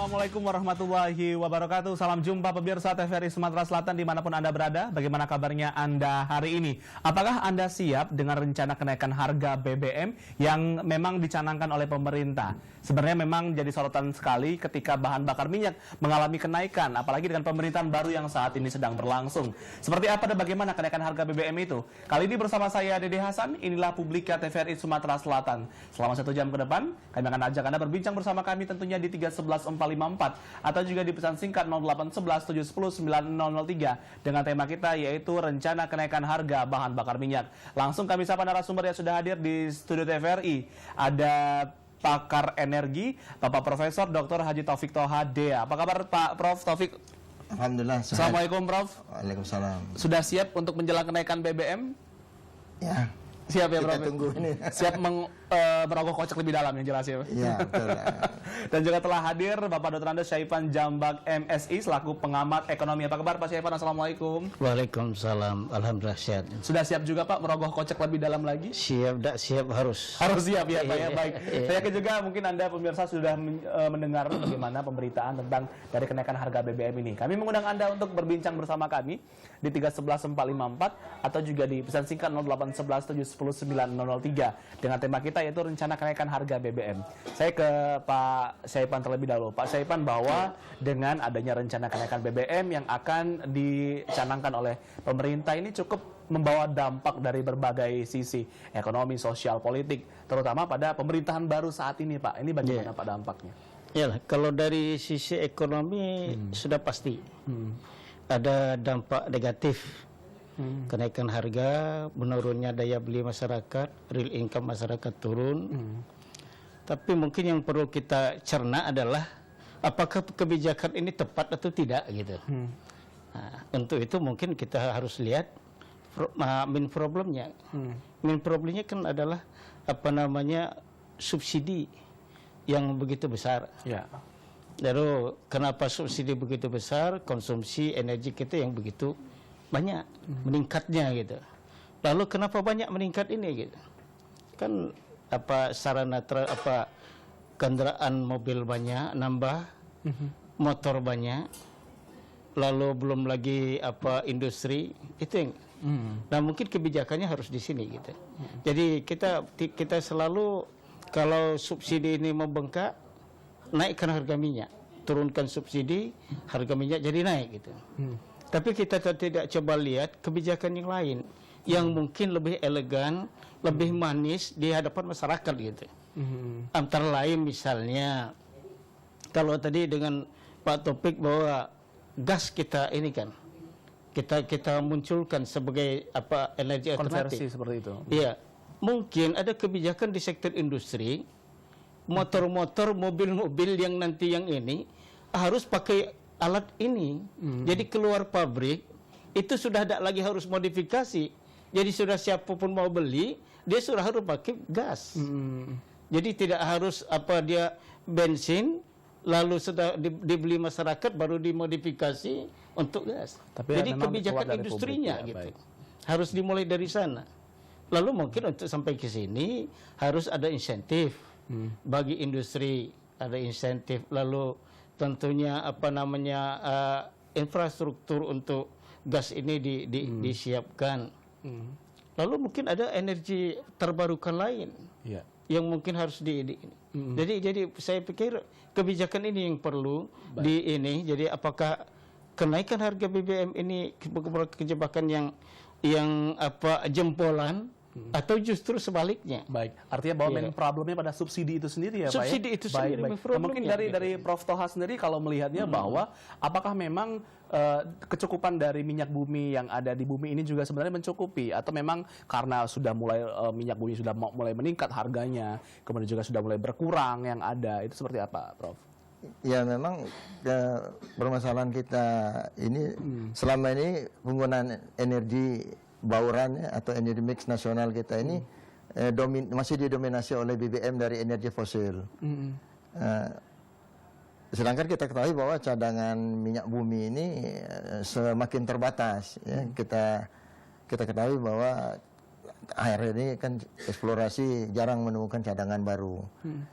Assalamualaikum warahmatullahi wabarakatuh. Salam jumpa pemirsa TVRI Sumatera Selatan dimanapun Anda berada. Bagaimana kabarnya Anda hari ini? Apakah Anda siap dengan rencana kenaikan harga BBM yang memang dicanangkan oleh pemerintah? Sebenarnya memang jadi sorotan sekali ketika bahan bakar minyak mengalami kenaikan, apalagi dengan pemerintahan baru yang saat ini sedang berlangsung. Seperti apa dan bagaimana kenaikan harga BBM itu? Kali ini bersama saya Dede Hasan, inilah Publika TVRI Sumatera Selatan. Selama 1 jam ke depan, kami akan ajak Anda berbincang bersama kami tentunya di 311 454 atau juga di pesan singkat 0811 710 9003 dengan tema kita yaitu rencana kenaikan harga bahan bakar minyak. Langsung kami sapa narasumber yang sudah hadir di studio TVRI. Ada pakar energi Bapak Profesor Dr. Haji Taufik Toha Dea. Apa kabar Pak Prof Taufik? Alhamdulillah. Assalamualaikum Prof. Waalaikumsalam. Sudah siap untuk menjelang kenaikan BBM? Ya. Siap ya, Prof? Kita tunggu ini. Siap merogoh kocek lebih dalam yang jelas ya. Iya, betul. Dan juga telah hadir Bapak Dr. Andes Syaipan Jambak MSI selaku pengamat ekonomi. Apa kabar Pak Syaipan? Assalamualaikum. Waalaikumsalam. Alhamdulillah sehat. Sudah siap juga Pak merogoh kocek lebih dalam lagi? Siap, tak siap harus. Harus siap ya Pak ya. Baik. Saya yakin juga mungkin Anda pemirsa sudah mendengar bagaimana pemberitaan tentang dari kenaikan harga BBM ini. Kami mengundang Anda untuk berbincang bersama kami di 311 454 atau juga di pesan singkat 0811 710 9003 dengan tema kita yaitu rencana kenaikan harga BBM. Saya ke Pak Syaipan terlebih dahulu. Pak Syaipan, bahwa dengan adanya rencana kenaikan BBM yang akan dicanangkan oleh pemerintah ini cukup membawa dampak dari berbagai sisi ekonomi, sosial, politik, terutama pada pemerintahan baru saat ini, Pak. Ini bagaimana Pak dampaknya? Ya, kalau dari sisi ekonomi sudah pasti ada dampak negatif. Kenaikan harga, menurunnya daya beli masyarakat, real income masyarakat turun. Tapi mungkin yang perlu kita cerna adalah apakah kebijakan ini tepat atau tidak gitu. Nah, untuk itu mungkin kita harus lihat main problemnya. Main problemnya kan adalah apa namanya subsidi yang begitu besar. Ya. Lalu kenapa subsidi begitu besar? Konsumsi energi kita yang begitu banyak meningkatnya gitu. Lalu kenapa banyak meningkat ini gitu? Kan apa sarana kendaraan mobil banyak nambah, motor banyak, lalu belum lagi apa industri itu yang. Nah mungkin kebijakannya harus di sini gitu. Jadi kita selalu kalau subsidi ini membengkak, naikkan harga minyak, turunkan subsidi, harga minyak jadi naik gitu. Tapi kita tidak coba lihat kebijakan yang lain yang mungkin lebih elegan, lebih manis di hadapan masyarakat gitu. Antara lain misalnya kalau tadi dengan Pak Topik bahwa gas kita ini kan kita munculkan sebagai apa energi alternatif. Konversi seperti itu. Iya. Mungkin ada kebijakan di sektor industri, motor-motor, mobil-mobil yang nanti yang ini harus pakai alat ini. Jadi keluar pabrik itu sudah tidak lagi harus modifikasi. Jadi sudah siapapun mau beli, dia sudah harus pakai gas. Jadi tidak harus apa dia bensin lalu sudah dibeli masyarakat baru dimodifikasi untuk gas. Tapi jadi kebijakan industrinya gitu. Baik. Harus dimulai dari sana. Lalu mungkin untuk sampai ke sini harus ada insentif bagi industri, ada insentif. Lalu tentunya apa namanya infrastruktur untuk gas ini disiapkan. Lalu mungkin ada energi terbarukan lain yang mungkin harus jadi saya pikir kebijakan ini yang perlu jadi apakah kenaikan harga BBM ini kebijakan yang apa jempolan atau justru sebaliknya. Baik, artinya bahwa main problemnya pada subsidi itu sendiri ya Pak ya? Subsidi itu sendiri. Baik. Mungkin dari Prof Toha sendiri kalau melihatnya bahwa apakah memang kecukupan dari minyak bumi yang ada di bumi ini juga sebenarnya mencukupi atau memang karena sudah mulai minyak bumi sudah mulai meningkat harganya, kemudian juga sudah mulai berkurang yang ada, itu seperti apa Prof? Ya memang permasalahan kita ini selama ini penggunaan energi bauran atau energi mix nasional kita ini masih didominasi oleh BBM dari energi fosil. Sedangkan kita ketahui bahwa cadangan minyak bumi ini semakin terbatas. Ya. Kita ketahui bahwa akhir ini kan eksplorasi jarang menemukan cadangan baru.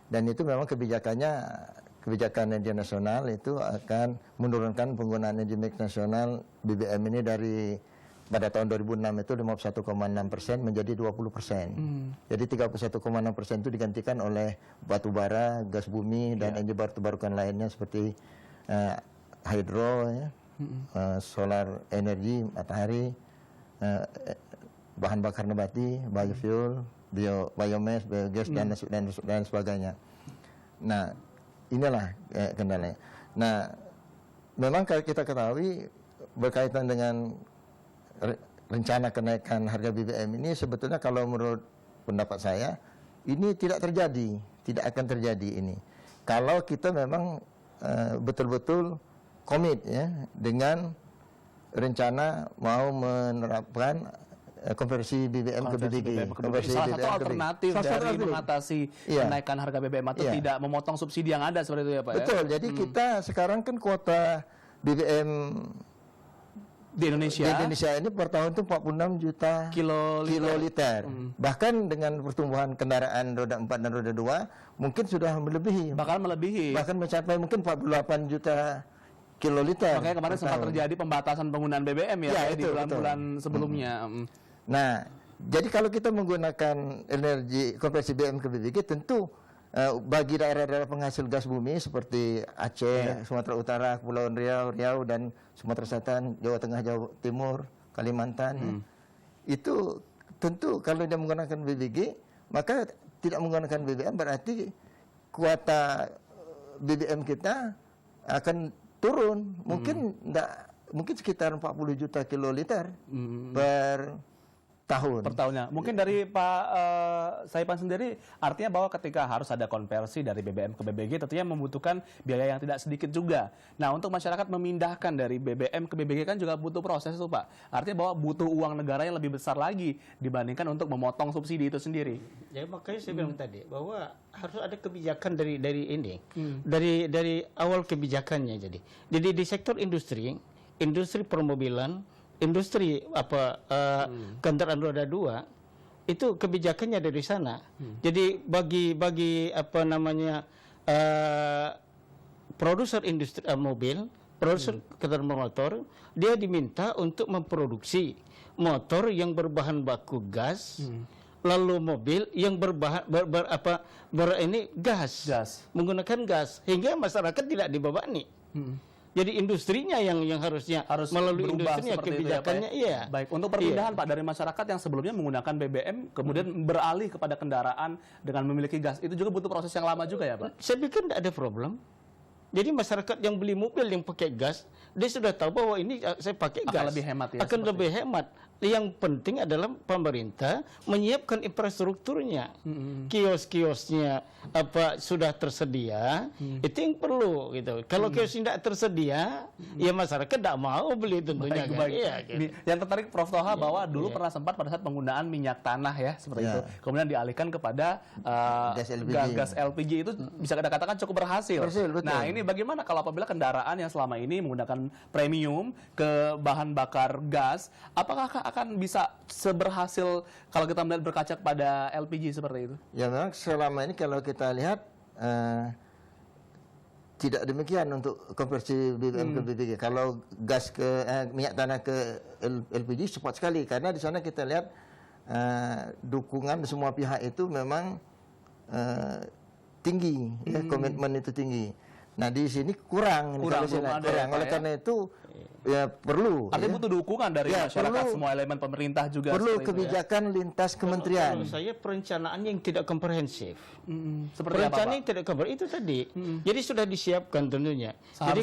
Dan itu memang kebijakannya kebijakan energi nasional itu akan menurunkan penggunaan energi mix nasional BBM ini dari pada tahun 2006 itu 51,6% menjadi 20%. Jadi 31,6% itu digantikan oleh batu bara, gas bumi, dan energi baru terbarukan lainnya seperti hidro, ya, solar energi, matahari, bahan bakar nabati, biofuel, biomass, biogas, dan sebagainya. Nah, inilah kendalanya. Nah, memang kalau kita ketahui berkaitan dengan rencana kenaikan harga BBM ini sebetulnya kalau menurut pendapat saya ini tidak terjadi, tidak akan terjadi ini. Kalau kita memang betul-betul komit ya dengan rencana mau menerapkan konversi BBM ke BBG. Salah satu alternatif dari mengatasi kenaikan harga BBM atau tidak memotong subsidi yang ada seperti itu ya Pak. Betul. Jadi kita sekarang kan kuota BBM di Indonesia ini per tahun itu 46 juta kiloliter. Bahkan dengan pertumbuhan kendaraan roda 4 dan roda 2 mungkin sudah melebihi. Bahkan mencapai mungkin 48 juta kiloliter. Makanya kemarin sempat terjadi pembatasan penggunaan BBM ya, di bulan-bulan sebelumnya. Nah, jadi kalau kita menggunakan energi konversi BBM ke BBG tentu bagi daerah-daerah penghasil gas bumi seperti Aceh, Sumatera Utara, Kepulauan Riau, dan Sumatera Selatan, Jawa Tengah, Jawa Timur, Kalimantan, itu tentu kalau dia menggunakan BBG, maka tidak menggunakan BBM berarti kuota BBM kita akan turun, mungkin sekitar 40 juta kiloliter per tahunnya. Mungkin dari Pak Saipan sendiri artinya bahwa ketika harus ada konversi dari BBM ke BBG tentunya membutuhkan biaya yang tidak sedikit juga. Nah, untuk masyarakat memindahkan dari BBM ke BBG kan juga butuh proses tuh Pak. Artinya bahwa butuh uang negara yang lebih besar lagi dibandingkan untuk memotong subsidi itu sendiri. Ya makanya saya bilang tadi bahwa harus ada kebijakan dari ini. Dari awal kebijakannya jadi di sektor industri permobilan, industri kendaraan roda 2 itu kebijakannya dari sana. Jadi bagi produser industri mobil, produser kendaraan motor, dia diminta untuk memproduksi motor yang berbahan baku gas, lalu mobil yang gas, menggunakan gas, hingga masyarakat tidak dibebani. Jadi industrinya yang harus melalui industrinya kebijakannya ya, Baik, untuk perpindahan Pak dari masyarakat yang sebelumnya menggunakan BBM kemudian beralih kepada kendaraan dengan memiliki gas itu juga butuh proses yang lama juga ya Pak? Saya pikir tidak ada problem. Jadi masyarakat yang beli mobil yang pakai gas, dia sudah tahu bahwa ini saya pakai gas. Lebih hemat ya. Akan lebih hemat. Yang penting adalah pemerintah menyiapkan infrastrukturnya, kios-kiosnya sudah tersedia, itu yang perlu gitu. Kalau kios tidak tersedia, ya masyarakat tidak mau beli tentunya. Iya, gitu. Yang tertarik Prof Toha bahwa dulu pernah sempat pada saat penggunaan minyak tanah ya seperti itu, kemudian dialihkan kepada gas LPG itu bisa dikatakan cukup berhasil. Nah ini bagaimana kalau apabila kendaraan yang selama ini menggunakan premium ke bahan bakar gas, apakah akan bisa seberhasil kalau kita melihat berkaca pada LPG seperti itu? Ya memang selama ini kalau kita lihat tidak demikian untuk konversi BBM ke BBG. Kalau gas ke minyak tanah ke LPG cepat sekali karena di sana kita lihat dukungan semua pihak itu memang tinggi, ya, komitmen itu tinggi. Nah di sini kurang. Oleh karena itu ya perlu. Artinya butuh dukungan dari masyarakat, semua elemen pemerintah juga. Perlu kebijakan lintas kementerian. Kalau saya perencanaan yang tidak komprehensif. Seperti perencanaan yang tidak komprehensif itu tadi. Jadi sudah disiapkan tentunya. Jadi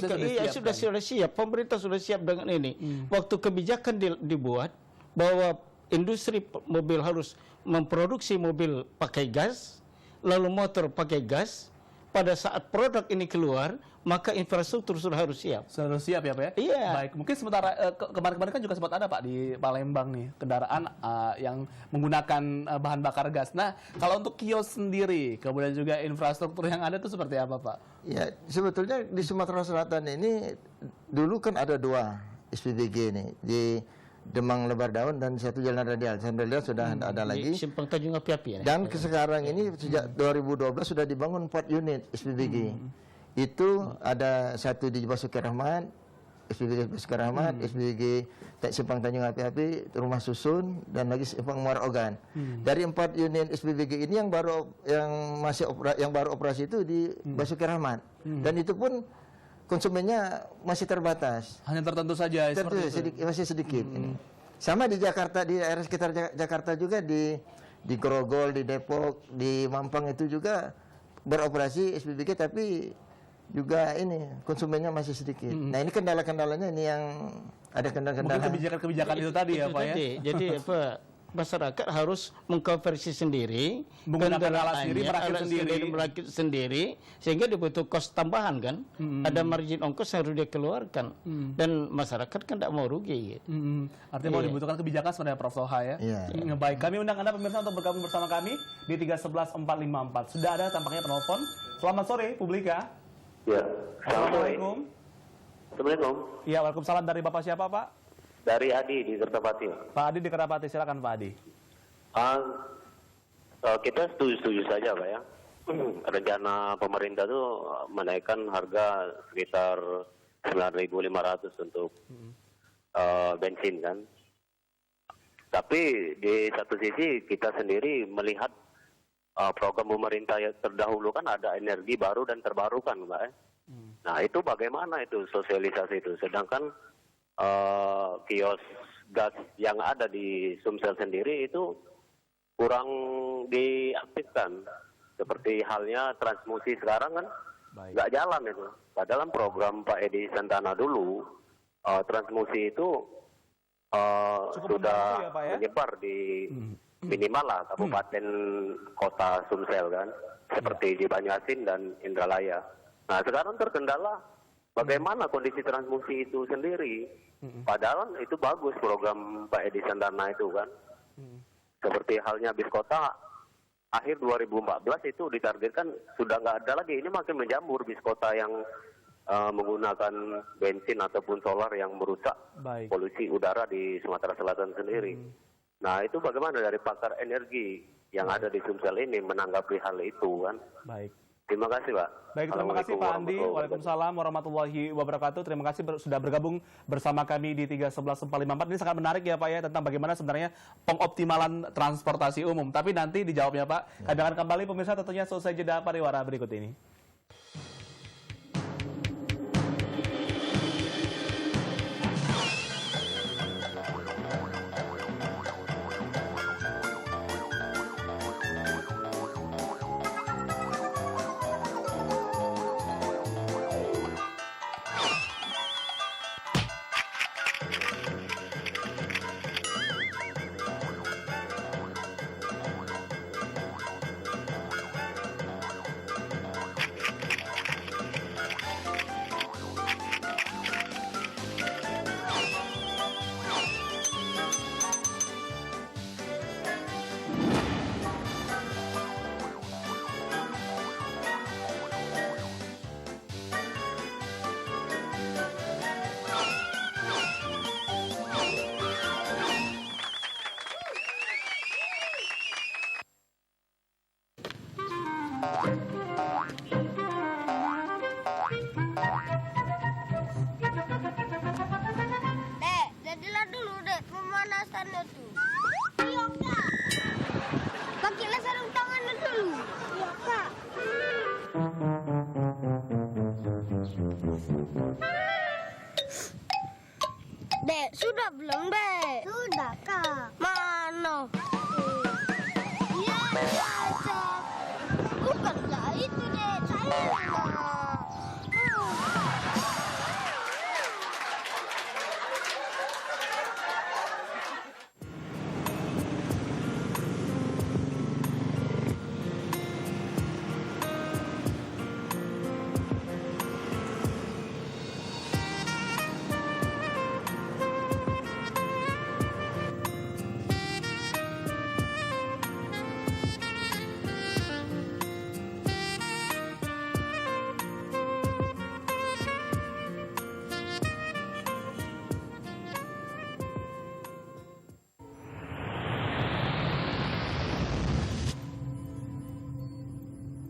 sudah siap. Pemerintah sudah siap dengan ini. Waktu kebijakan dibuat bahwa industri mobil harus memproduksi mobil pakai gas, lalu motor pakai gas. Pada saat produk ini keluar, maka infrastruktur sudah harus siap. Sudah harus siap ya Pak ya? Iya. Baik, mungkin sementara kemarin-kemarin kan juga sempat ada Pak di Palembang nih, kendaraan yang menggunakan bahan bakar gas. Nah, kalau untuk kios sendiri, kemudian juga infrastruktur yang ada itu seperti apa Pak? Ya, sebetulnya di Sumatera Selatan ini dulu kan ada 2 SPBG nih, di Demang Lebar Daun dan satu Jalan Radial. Jalan Radial sudah ada lagi. Simpang Tanjung Api-Api. Dan sekarang ini sejak 2012 sudah dibangun 4 unit SPBG. itu ada satu di Basuki Rahmat, SPBG Basuki Rahmat, SPBG Simpang Tanjung Api-Api, Rumah Susun, dan lagi Simpang Muara Ogan. Dari 4 unit SPBG ini yang baru operasi itu di Basuki Rahmat, dan itu pun konsumennya masih terbatas. Hanya tertentu saja Tentu seperti itu. masih sedikit. Ini. Sama di Jakarta, di area sekitar Jakarta juga, di Grogol, di Depok, di Mampang itu juga beroperasi SPBG, tapi juga ini konsumennya masih sedikit. Nah, ini kendala-kendalanya ini yang ada kendala-kendala. Mungkin kebijakan-kebijakan itu tadi ya, Itu Pak ya. tadi. Jadi apa? Masyarakat harus mengkonversi sendiri, Menggunakan alat sendiri, kendaraannya, merakit merakit sendiri, sehingga dia butuh kos tambahan kan. Ada margin ongkos yang harus dia keluarkan, dan masyarakat kan tidak mau rugi. Gitu. Artinya mau dibutuhkan kebijakan sebenarnya Prof. Soha ya. Iya. Baik, kami undang Anda pemirsa untuk bergabung bersama kami di 311-454. Sudah ada tampaknya penelpon. Selamat sore, Publika. Ya, Assalamualaikum. Assalamualaikum. Ya, waalaikumsalam. Dari Bapak siapa, Pak? Dari Adi di Kertapati. Pak Adi di Kerapati, silakan Pak Adi. Kita setuju saja, Pak ya. Rencana pemerintah tuh menaikkan harga sekitar 9.500 untuk bensin kan. Tapi di satu sisi kita sendiri melihat program pemerintah yang terdahulu kan ada energi baru dan terbarukan, Pak. Nah, itu bagaimana itu sosialisasi itu? Sedangkan kios gas yang ada di Sumsel sendiri itu kurang diaktifkan. Seperti halnya transmusi sekarang kan nggak jalan itu. Padahal program Pak Edi Santana dulu transmusi itu sudah ya, Pak, ya? menyebar di minimal lah kabupaten kota Sumsel kan. Seperti di Banyasin dan Indralaya. Nah, sekarang terkendala bagaimana kondisi transmusi itu sendiri. Padahal itu bagus program Pak Edi Santana itu kan. Seperti halnya bis kota, akhir 2014 itu ditargetkan sudah nggak ada lagi. Ini makin menjamur bis kota yang menggunakan bensin ataupun solar yang merusak polusi udara di Sumatera Selatan sendiri. Nah, itu bagaimana dari pakar energi yang ada di Sumsel ini menanggapi hal itu kan. Baik. Terima kasih, Pak. Baik, terima kasih Pak Andi. Waalaikumsalam warahmatullahi wabarakatuh. Terima kasih sudah bergabung bersama kami di 311-454. Ini sangat menarik ya Pak ya, tentang bagaimana sebenarnya pengoptimalan transportasi umum. Tapi nanti dijawabnya Pak. Kami akan kembali pemirsa tentunya selesai jeda pariwara berikut ini. Dek, jadilah dulu dek pemanasannya tuh. Iya kak. Pakailah sarung tangannya dulu. Iya kak. Dek, sudah belum dek? Sudah kak. Mana? Iya kak. Bukanlah itu dek, saya.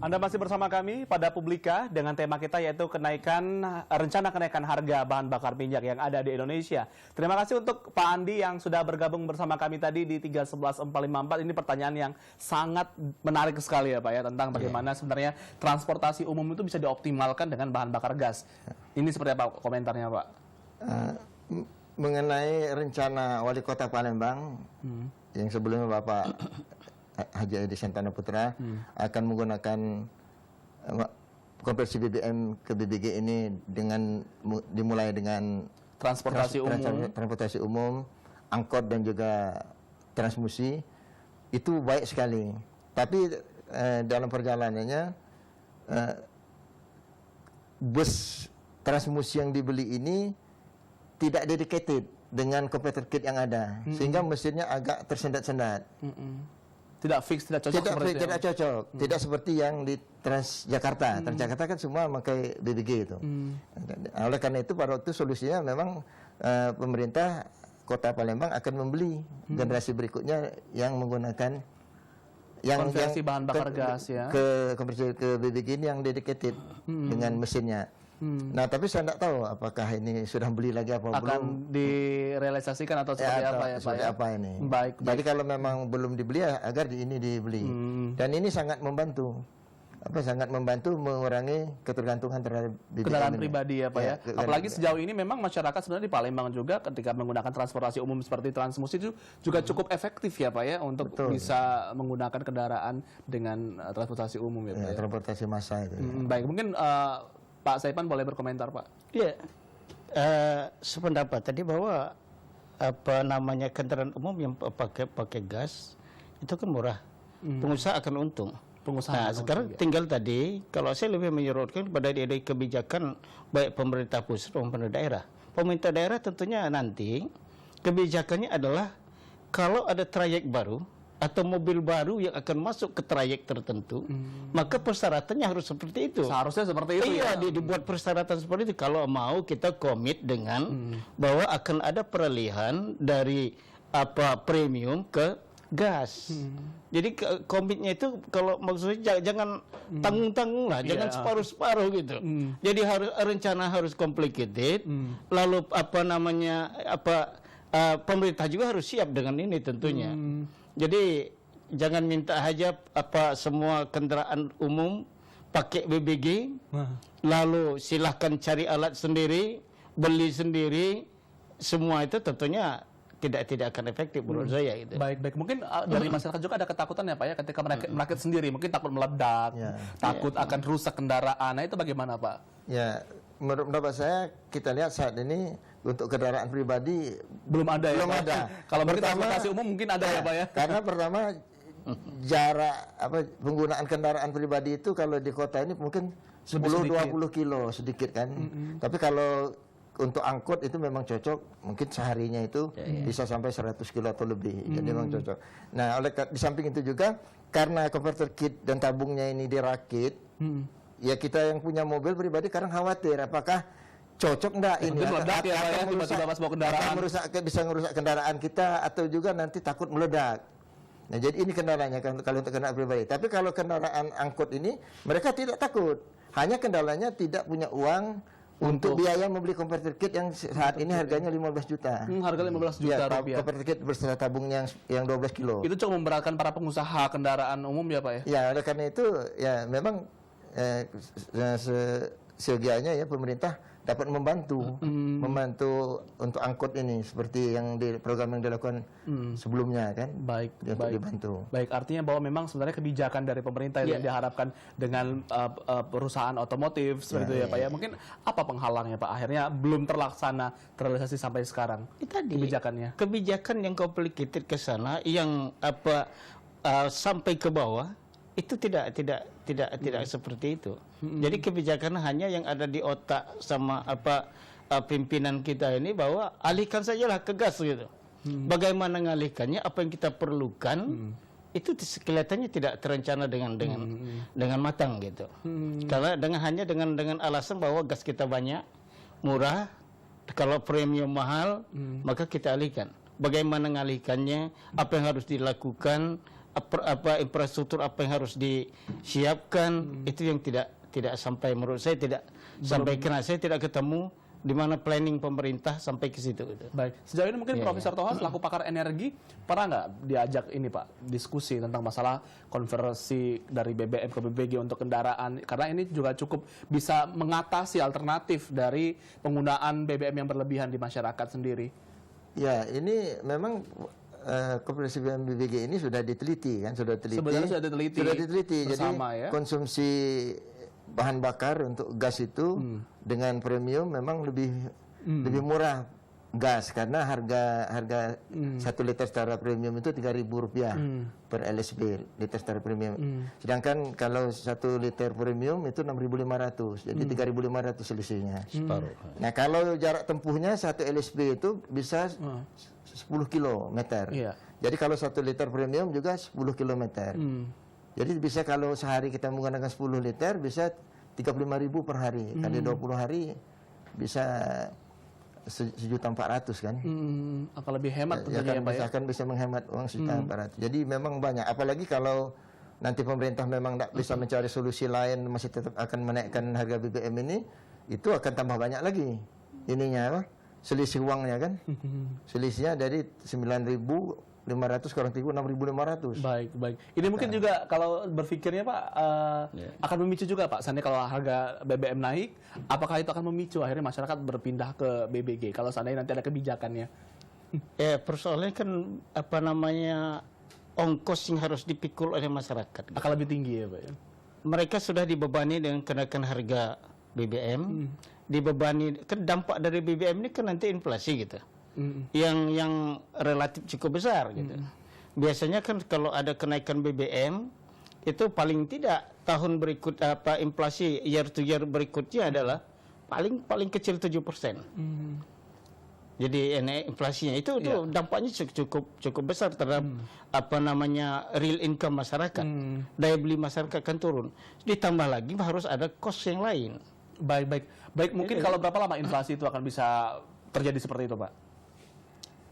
Anda masih bersama kami pada Publika dengan tema kita yaitu rencana kenaikan harga bahan bakar minyak yang ada di Indonesia. Terima kasih untuk Pak Andi yang sudah bergabung bersama kami tadi di 311454. Ini pertanyaan yang sangat menarik sekali ya Pak ya, tentang bagaimana sebenarnya transportasi umum itu bisa dioptimalkan dengan bahan bakar gas. Ini seperti apa komentarnya Pak? Mengenai rencana Wali Kota Palembang yang sebelumnya Bapak Haji Edi Santana Putra akan menggunakan konversi BBM ke BBG ini dengan dimulai dengan transportasi umum, angkot dan juga transmusi, itu baik sekali. Tapi dalam perjalanannya bus transmusi yang dibeli ini tidak dedicated dengan converter kit yang ada, sehingga mesinnya agak tersendat-sendat. Tidak fix, tidak cocok Tidak cocok. Tidak seperti yang di Transjakarta. Transjakarta kan semua memakai BBG itu. Oleh karena itu pada waktu solusinya memang pemerintah Kota Palembang akan membeli generasi berikutnya yang menggunakan konversi bahan bakar gas ya. Konversi ke BBG ini yang dedicated dengan mesinnya. Nah, tapi saya tidak tahu apakah ini sudah beli lagi apa belum. Akan direalisasikan atau seperti apa ya Pak? Seperti apa ini? Baik. Jadi kalau memang belum dibeli, agar ini dibeli. Dan ini sangat membantu. Sangat membantu mengurangi ketergantungan terhadap BBM kendaraan ini. pribadi ya Pak ya. Apalagi sejauh ini memang masyarakat sebenarnya di Palembang juga ketika menggunakan transportasi umum seperti transmusi itu juga cukup efektif ya Pak ya untuk bisa menggunakan kendaraan dengan transportasi umum ya Pak ya. Transportasi massa itu. Baik, mungkin Pak Saipan boleh berkomentar Pak. Iya, sependapat tadi bahwa kendaraan umum yang pakai gas itu kan murah, pengusaha akan untung. Nah, sekarang tinggal tadi, kalau saya lebih menyorotkan pada dari kebijakan baik pemerintah pusat maupun pemerintah daerah. Pemerintah daerah tentunya nanti kebijakannya adalah kalau ada trayek baru atau mobil baru yang akan masuk ke trayek tertentu, maka persyaratannya harus seperti itu. Seharusnya seperti itu ya. Dibuat persyaratan seperti itu kalau mau kita komit dengan bahwa akan ada peralihan dari premium ke gas. Jadi komitnya itu kalau maksudnya jangan tanggung-tanggung lah, jangan separuh-separuh gitu. Jadi rencana harus complicated. Lalu pemerintah juga harus siap dengan ini tentunya. Jadi jangan minta aja semua kendaraan umum pakai BBG, lalu silahkan cari alat sendiri, beli sendiri, semua itu tentunya tidak akan efektif menurut saya gitu. Baik. Mungkin dari masyarakat juga ada ketakutan ya Pak ya ketika merakit sendiri, mungkin takut meledak, takut akan rusak kendaraan. Nah itu bagaimana Pak? Ya, menurut pendapat saya kita lihat saat ini untuk kendaraan pribadi belum ada ya. Belum ada. Kalau bagi transportasi umum mungkin ada ya Pak ya. Karena pertama jarak penggunaan kendaraan pribadi itu kalau di kota ini mungkin 10-20 kilo sedikit kan. Tapi kalau untuk angkut itu memang cocok, mungkin seharinya itu bisa sampai 100 kilo atau lebih. Jadi memang cocok. Nah, di samping itu juga karena converter kit dan tabungnya ini dirakit, ya kita yang punya mobil pribadi kadang khawatir apakah cocok enggak ini meledak ya Pak ya, tiba-tiba pas bawa kendaraan bisa merusak kendaraan kita atau juga nanti takut meledak. Nah, jadi ini kendalanya kalau untuk kendaraan pribadi. Tapi kalau kendaraan angkut ini mereka tidak takut. Hanya kendalanya tidak punya uang untuk biaya membeli converter kit yang saat ini harganya 15 juta. Harga 15 juta rupiah. Converter kit beserta tabungnya yang 12 kilo. Itu cukup memberatkan para pengusaha kendaraan umum ya Pak ya? Ya, oleh karena itu ya memang seyogianya ya pemerintah dapat membantu untuk angkut ini seperti yang di program yang dilakukan sebelumnya kan. Baik. Dibantu. Baik, artinya bahwa memang sebenarnya kebijakan dari pemerintah yang diharapkan dengan perusahaan otomotif seperti itu ya Pak ya. Mungkin apa penghalangnya Pak? Akhirnya belum terrealisasi sampai sekarang. Tadi kebijakannya. Kebijakan yang complicated ke sana yang sampai ke bawah itu tidak seperti itu. Jadi kebijakan hanya yang ada di otak sama pimpinan kita ini bahwa alihkan sajalah ke gas gitu. Bagaimana mengalihkannya, apa yang kita perlukan itu kelihatannya tidak terencana dengan matang gitu. Karena hanya dengan alasan bahwa gas kita banyak, murah, kalau premium mahal, maka kita alihkan. Bagaimana mengalihkannya, apa yang harus dilakukan, infrastruktur apa yang harus disiapkan, itu yang tidak sampai, menurut saya tidak sampai, karena saya tidak ketemu di mana planning pemerintah sampai ke situ. Gitu. Baik, sejauh ini mungkin Profesor Toha selaku pakar energi pernah nggak diajak ini Pak diskusi tentang masalah konversi dari BBM ke BBG untuk kendaraan, karena ini juga cukup bisa mengatasi alternatif dari penggunaan BBM yang berlebihan di masyarakat sendiri. Ya, ini memang konversi BBM BBG ini sudah diteliti kan, sudah diteliti. Sebenarnya sudah diteliti bersama, jadi ya? konsumsi bahan bakar untuk gas itu dengan premium memang lebih murah gas, karena harga 1 liter setara premium itu Rp3.000 per LSB liter setara premium. Sedangkan kalau 1 liter premium itu 6.500, jadi 3.500 selisihnya. Separuh. Nah, kalau jarak tempuhnya 1 LSB itu bisa 10 kilometer. Iya. Jadi kalau 1 liter premium juga 10 kilometer. Jadi bisa kalau sehari kita menggunakan 10 liter bisa 35.000 per hari. Kali 20 hari bisa 1.400.000 kan. Akan lebih hemat Ya, tentunya kan ya Pak ya. akan bisa menghemat uang 1.400.000. Jadi memang banyak. Apalagi kalau nanti pemerintah memang tidak bisa mencari solusi lain, masih tetap akan menaikkan harga BBM ini, itu akan tambah banyak lagi ininya apa? Selisih uangnya kan. Selisihnya dari 9.500 ke orang 6.500. Baik. Ini mungkin juga kalau berpikirnya Pak akan memicu juga Pak. Seandainya kalau harga BBM naik, apakah itu akan memicu akhirnya masyarakat berpindah ke BBG? Kalau seandainya nanti ada kebijakannya. Ya, persoalannya kan ongkos yang harus dipikul oleh masyarakat. Akan lebih tinggi ya Pak ya. Mereka sudah dibebani dengan kenaikan harga BBM, dibebani kan dampak dari BBM ini kan nanti inflasi gitu. Yang relatif cukup besar gitu. Biasanya kan kalau ada kenaikan BBM itu paling tidak tahun berikut inflasi year to year berikutnya adalah paling kecil 7%. Jadi inflasinya itu dampaknya cukup besar terhadap real income masyarakat. Daya beli masyarakat akan turun. Ditambah lagi harus ada cost yang lain. Baik. Mungkin kalau berapa lama inflasi itu akan bisa terjadi seperti itu Pak?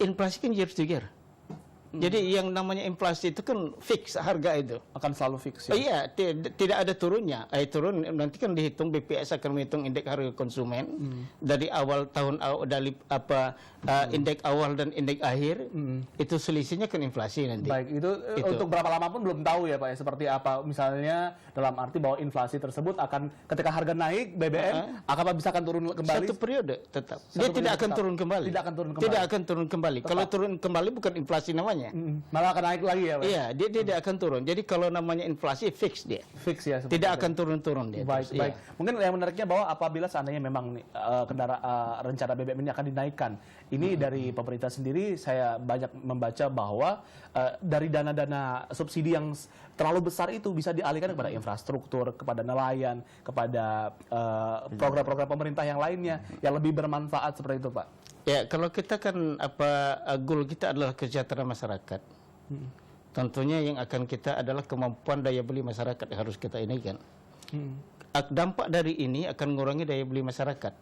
Inflasi kan year to year. Jadi yang namanya inflasi itu kan fix harga itu. Akan selalu fix ya? Iya, tidak ada turunnya. Turun nanti kan dihitung, BPS akan menghitung indeks harga konsumen dari awal tahun, dari indeks awal dan indeks akhir. Itu selisihnya kan inflasi nanti. Baik, itu untuk berapa lama pun belum tahu ya Pak ya, seperti apa. Misalnya dalam arti bahwa inflasi tersebut akan ketika harga naik BBM bisa turun kembali. Satu periode tetap. Dia tidak akan turun kembali. Tidak akan turun kembali. Kalau turun kembali bukan inflasi namanya. Malah akan naik lagi ya Pak? Iya, dia tidak akan turun. Jadi kalau namanya inflasi fix dia. Fix ya. Tidak akan turun-turun dia. Baik. Mungkin yang menariknya bahwa apabila seandainya memang rencana BBM ini akan dinaikkan, ini dari pemerintah sendiri saya banyak membaca bahwa dari dana-dana subsidi yang terlalu besar itu bisa dialihkan kepada infrastruktur, kepada nelayan, kepada program-program pemerintah yang lainnya yang lebih bermanfaat seperti itu Pak. Ya, kalau kita kan goal kita adalah kesejahteraan masyarakat. Tentunya yang akan kita adalah kemampuan daya beli masyarakat yang harus kita ini kan. Dampak dari ini akan mengurangi daya beli masyarakat.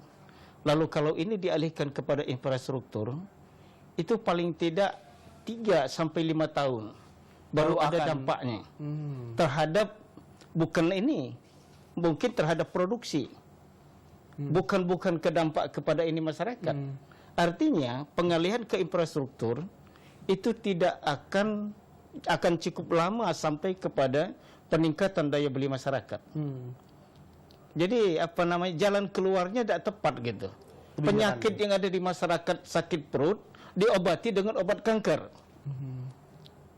Lalu kalau ini dialihkan kepada infrastruktur, itu paling tidak 3 sampai 5 tahun baru ada dampaknya. Terhadap bukan ini, mungkin terhadap produksi. Bukan kedampak kepada ini masyarakat. Artinya pengalihan ke infrastruktur itu tidak akan cukup lama sampai kepada peningkatan daya beli masyarakat. Jadi jalan keluarnya tidak tepat gitu. Penyakit yang ada di masyarakat, sakit perut diobati dengan obat kanker.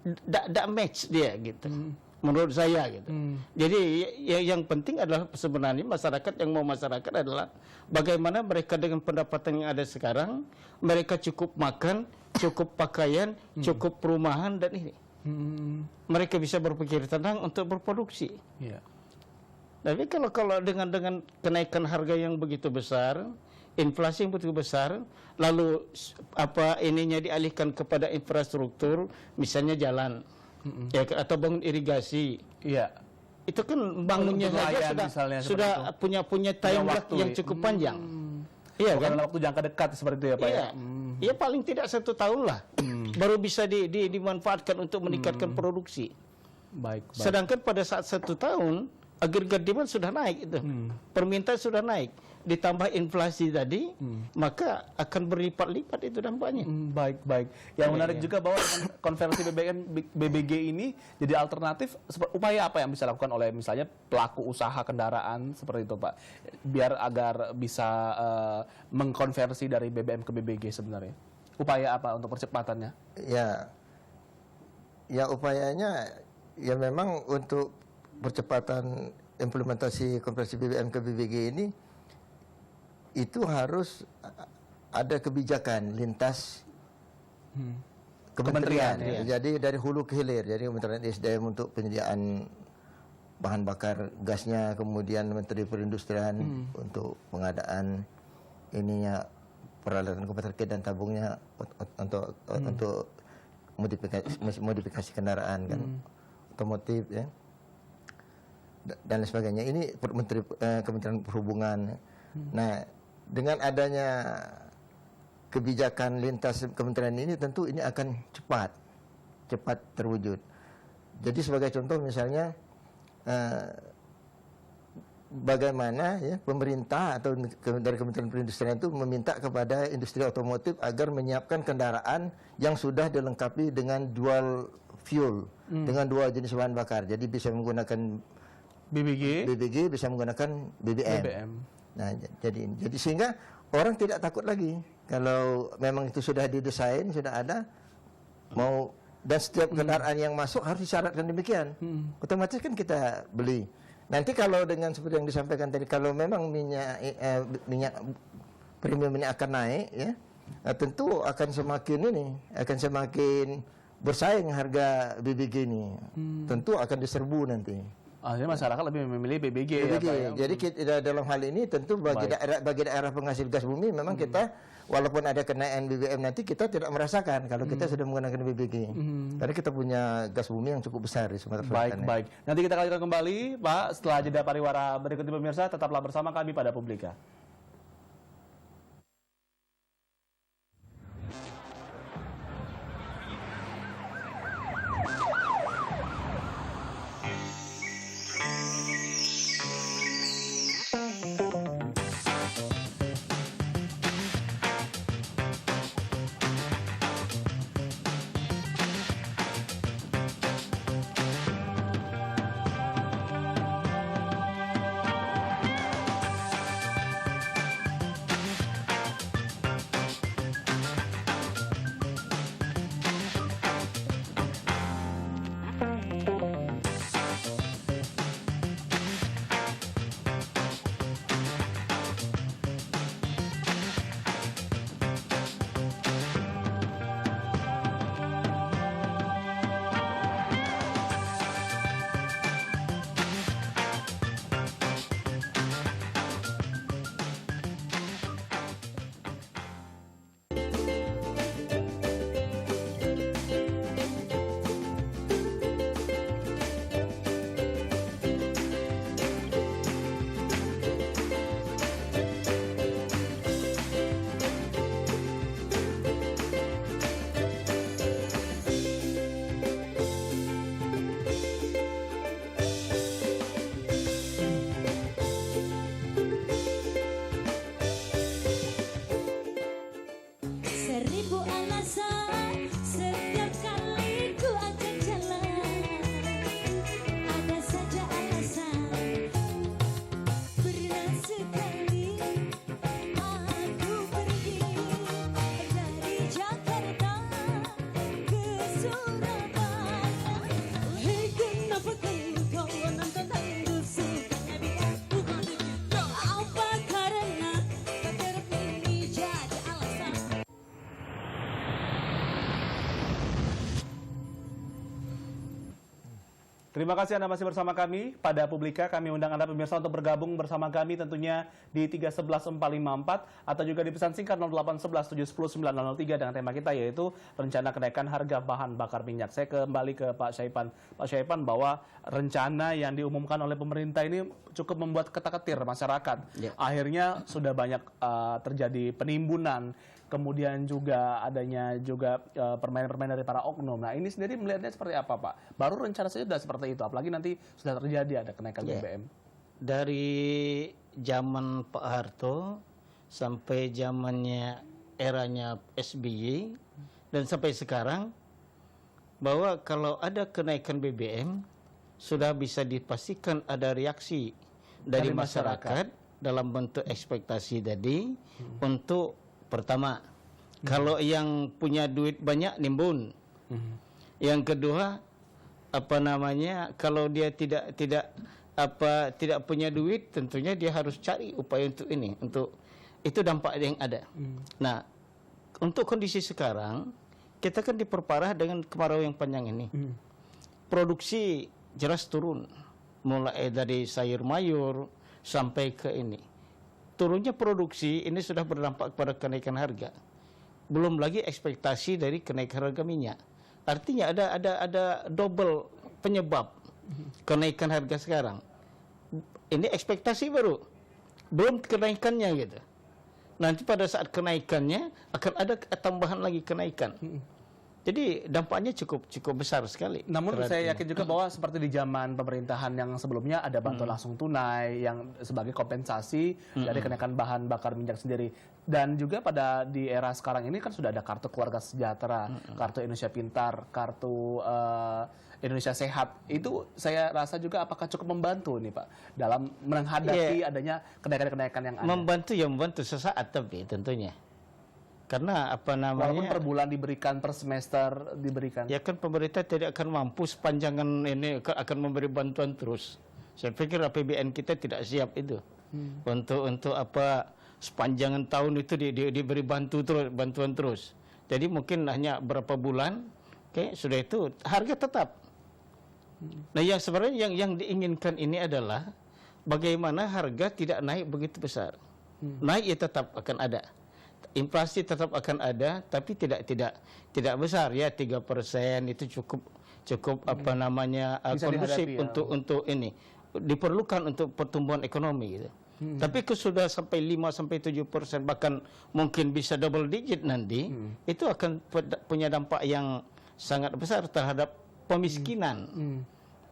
Tidak match dia gitu. Menurut saya gitu. Jadi yang penting adalah sebenarnya masyarakat adalah bagaimana mereka dengan pendapatan yang ada sekarang, mereka cukup makan, cukup pakaian, cukup perumahan dan ini. Mereka bisa berpikir tenang untuk berproduksi. Yeah. Tapi kalau dengan kenaikan harga yang begitu besar, inflasi yang begitu besar, lalu ininya dialihkan kepada infrastruktur, misalnya jalan. Ya, atau bangun irigasi. Iya. Itu kan bangunnya saja sudah punya timeline yang cukup panjang. Iya kan? Dalam waktu jangka dekat seperti itu ya Pak ya. Iya paling tidak 1 tahun lah. Baru bisa dimanfaatkan untuk meningkatkan produksi. Baik. Sedangkan pada saat 1 tahun agregat demand sudah naik itu, permintaan sudah naik, ditambah inflasi tadi, maka akan berlipat-lipat itu dampaknya. Baik. Yang menarik juga bahwa dengan konversi BBG ini jadi alternatif. Upaya apa yang bisa dilakukan oleh misalnya pelaku usaha kendaraan seperti itu, Pak, biar agar bisa mengkonversi dari BBM ke BBG sebenarnya? Upaya apa untuk percepatannya? Ya upayanya ya memang untuk percepatan implementasi konversi BBM ke BBG ini itu harus ada kebijakan lintas kementerian. Jadi dari hulu ke hilir. Jadi Kementerian SDM untuk penyediaan bahan bakar gasnya, kemudian Menteri Perindustrian untuk pengadaan ininya peralatan komputer dan tabungnya untuk modifikasi kendaraan kan, otomotif ya. Dan lain sebagainya. Ini Kementerian Perhubungan. Nah, dengan adanya kebijakan lintas kementerian ini tentu ini akan cepat terwujud. Jadi sebagai contoh misalnya bagaimana ya pemerintah atau dari Kementerian Perindustrian itu meminta kepada industri otomotif agar menyiapkan kendaraan yang sudah dilengkapi dengan dual fuel, dengan dua jenis bahan bakar. Jadi bisa menggunakan BBG bisa menggunakan BBM. Nah, jadi sehingga orang tidak takut lagi kalau memang itu sudah didesain, sudah ada dan setiap kendaraan yang masuk harus disyaratkan demikian. Otomatis kan kita beli. Nanti kalau dengan seperti yang disampaikan tadi, kalau memang minyak premium ini akan naik ya, tentu akan semakin bersaing harga BBG ini. Tentu akan diserbu nanti. Akhirnya masyarakat lebih memilih BBG. Ya, Pak, ya? Jadi dalam hal ini tentu bagi daerah penghasil gas bumi memang kita walaupun ada kenaikan BBM nanti kita tidak merasakan kalau kita sudah menggunakan BBG. Karena kita punya gas bumi yang cukup besar di Sumatera Selatan. Baik. Nanti kita lanjutkan kembali, Pak, setelah jeda pariwara berikut ini pemirsa, tetaplah bersama kami pada Publika. Terima kasih Anda masih bersama kami pada Publika. Kami undang Anda pemirsa untuk bergabung bersama kami tentunya di 311454 atau juga di pesan singkat 0811710903 dengan tema kita yaitu rencana kenaikan harga bahan bakar minyak. Saya kembali ke Pak Syaipan. Pak Syaipan, bahwa rencana yang diumumkan oleh pemerintah ini cukup membuat ketar-ketir masyarakat. Ya. Akhirnya sudah banyak terjadi penimbunan, kemudian juga adanya juga permainan-permainan dari para oknum. Nah, ini sendiri melihatnya seperti apa, Pak? Baru rencana saja sudah seperti itu, apalagi nanti sudah terjadi ada kenaikan BBM. Dari zaman Pak Harto sampai zamannya eranya SBY dan sampai sekarang, bahwa kalau ada kenaikan BBM sudah bisa dipastikan ada reaksi dari masyarakat dalam bentuk ekspektasi tadi. Untuk pertama, kalau yang punya duit banyak nimbun. Yang kedua, kalau dia tidak punya duit, tentunya dia harus cari upaya untuk ini. Untuk itu dampak yang ada. Nah, untuk kondisi sekarang, kita kan diperparah dengan kemarau yang panjang ini. Produksi jelas turun, mulai dari sayur mayur sampai ke ini. Turunnya produksi ini sudah berdampak pada kenaikan harga. Belum lagi ekspektasi dari kenaikan harga minyak. Artinya ada double penyebab kenaikan harga sekarang. Ini ekspektasi baru, belum kenaikannya gitu. Nanti pada saat kenaikannya akan ada tambahan lagi kenaikan. Jadi dampaknya cukup besar sekali. Namun saya yakin juga bahwa seperti di zaman pemerintahan yang sebelumnya ada bantuan langsung tunai yang sebagai kompensasi dari kenaikan bahan bakar minyak sendiri. Dan juga di era sekarang ini kan sudah ada kartu keluarga sejahtera, kartu Indonesia Pintar, kartu Indonesia Sehat. Itu saya rasa juga apakah cukup membantu nih Pak dalam menghadapi adanya kenaikan-kenaikan yang ada. Membantu sesaat, tapi tentunya. Karena walaupun per bulan diberikan, per semester diberikan. Ya kan pemerintah tidak akan mampu sepanjangan ini akan memberi bantuan terus. Saya pikir APBN kita tidak siap itu. Untuk sepanjangan tahun itu diberi bantuan terus. Jadi mungkin hanya berapa bulan, sudah itu harga tetap. Nah, yang sebenarnya yang diinginkan ini adalah bagaimana harga tidak naik begitu besar. Naik ya tetap akan ada. Inflasi tetap akan ada, tapi tidak besar ya, 3% itu cukup kondusif untuk ini diperlukan untuk pertumbuhan ekonomi gitu. Tapi sudah sampai 5-7%, bahkan mungkin bisa double digit nanti, itu akan punya dampak yang sangat besar terhadap pemiskinan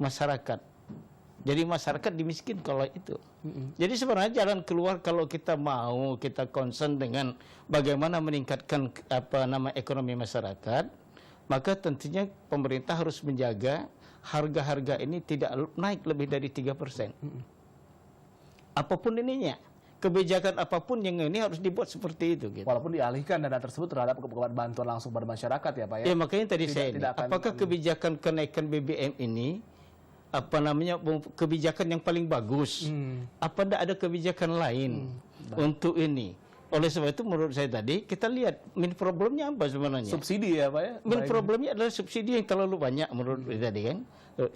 masyarakat. Jadi masyarakat dimiskin kalau itu. Jadi sebenarnya jalan keluar kalau kita concern dengan bagaimana meningkatkan ekonomi masyarakat, maka tentunya pemerintah harus menjaga harga-harga ini tidak naik lebih dari 3%. Apapun ininya, kebijakan apapun yang ini harus dibuat seperti itu. Gitu. Walaupun dialihkan dana tersebut terhadap bantuan langsung pada masyarakat ya Pak ya. Ya makanya tadi apakah kebijakan kenaikan BBM ini kebijakan yang paling bagus? Apa ada kebijakan lain untuk ini? Oleh sebab itu menurut saya tadi kita lihat main problemnya apa sebenarnya? Subsidi ya Pak ya? Main problemnya adalah subsidi yang terlalu banyak menurut saya tadi kan.